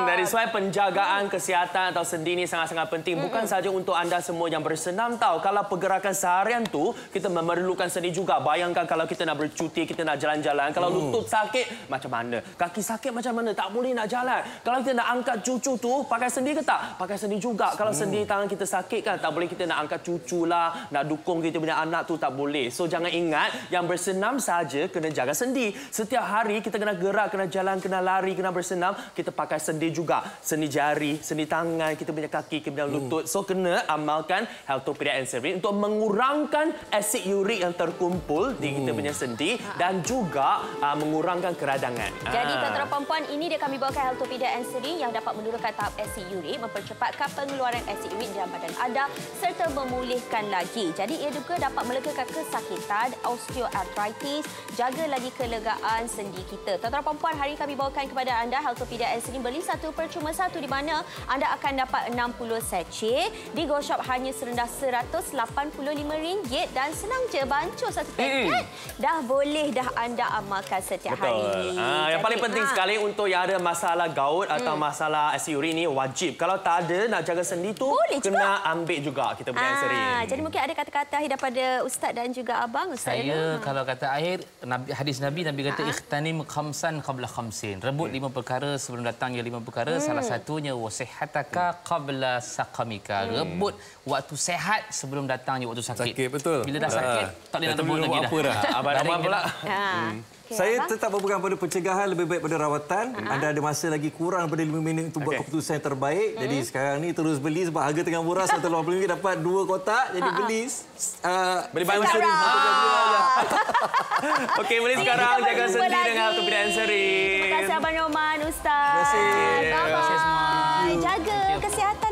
Dari sebab penjagaan kesihatan atau sendi ni sangat-sangat penting. Bukan saja untuk anda semua yang bersenam tahu. Kalau pergerakan seharian tu kita memerlukan sendi juga. Bayangkan kalau kita nak bercuti, kita nak jalan-jalan. Kalau lutut sakit macam mana? Kaki sakit macam mana? Tak boleh nak jalan. Kalau kita nak angkat cucu tu, pakai sendi ke tak? Pakai sendi juga. Kalau sendi tangan kita sakit kan, tak boleh kita nak angkat cucu lah, nak dukung kita punya anak tu tak boleh. So jangan ingat, yang bersenam saja kena jaga sendi. Setiap hari kita kena gerak, kena jalan, kena lari, kena bersenam. Kita pakai sendi juga. Sendi jari, sendi tangan, kita punya kaki, kita punya lutut. So kena amalkan Healthopedia Enserin untuk mengurangkan asid urik yang terkumpul di kita punya sendi dan juga mengurangkan keradangan. Jadi tuan-tuan perempuan, ini dia kami bawakan Healthopedia Enserin yang dapat menurunkan tahap asid urik, mempercepatkan pengeluaran asid urik dalam badan anda serta memulihkan lagi. Jadi ia juga dapat melegakan kesakitan, osteoarthritis, jaga lagi kelegaan sendi kita. Tuan-tuan perempuan, hari ini kami bawakan kepada anda Healthopedia Enserin beli 1 percuma 1 di mana anda akan dapat 60 sachet di Go Shop hanya serendah RM185 dan senang je bancuh satu paket. Dah boleh dah anda amalkan setiap hari. Yang paling penting sekali untuk yang ada masalah gout atau masalah asid urik ni wajib. Kalau tak ada nak jaga sendi tu kena ambil juga kita punya Enserin. Jadi mungkin ada kata-kata akhir daripada ustaz dan juga abang. Saya kalau kata akhir hadis Nabi kata ikhtanim khamsan qabla khamsin. Rebut 5 perkara sebelum datangnya 5 perkara. Salah satunya wasihataka qabla saqamika. Rebut waktu sehat sebelum datangnya waktu sakit. Betul. Bila dah sakit tak boleh nak rebut lagi dah. Abang pula. Saya tetap berpegang pada pencegahan lebih baik pada rawatan. Anda ada masa lagi kurang daripada 5 minit untuk buat keputusan yang terbaik. Jadi sekarang ni terus beli sebab harga tengah murah. RM180 dapat 2 kotak. Jadi beli banyak. Okey, beli sekarang. Jaga sendi dengan Healthopedia Enserin. Terima kasih Abang Norman, Ustaz. Terima kasih. Bye-bye. Jaga kesihatan.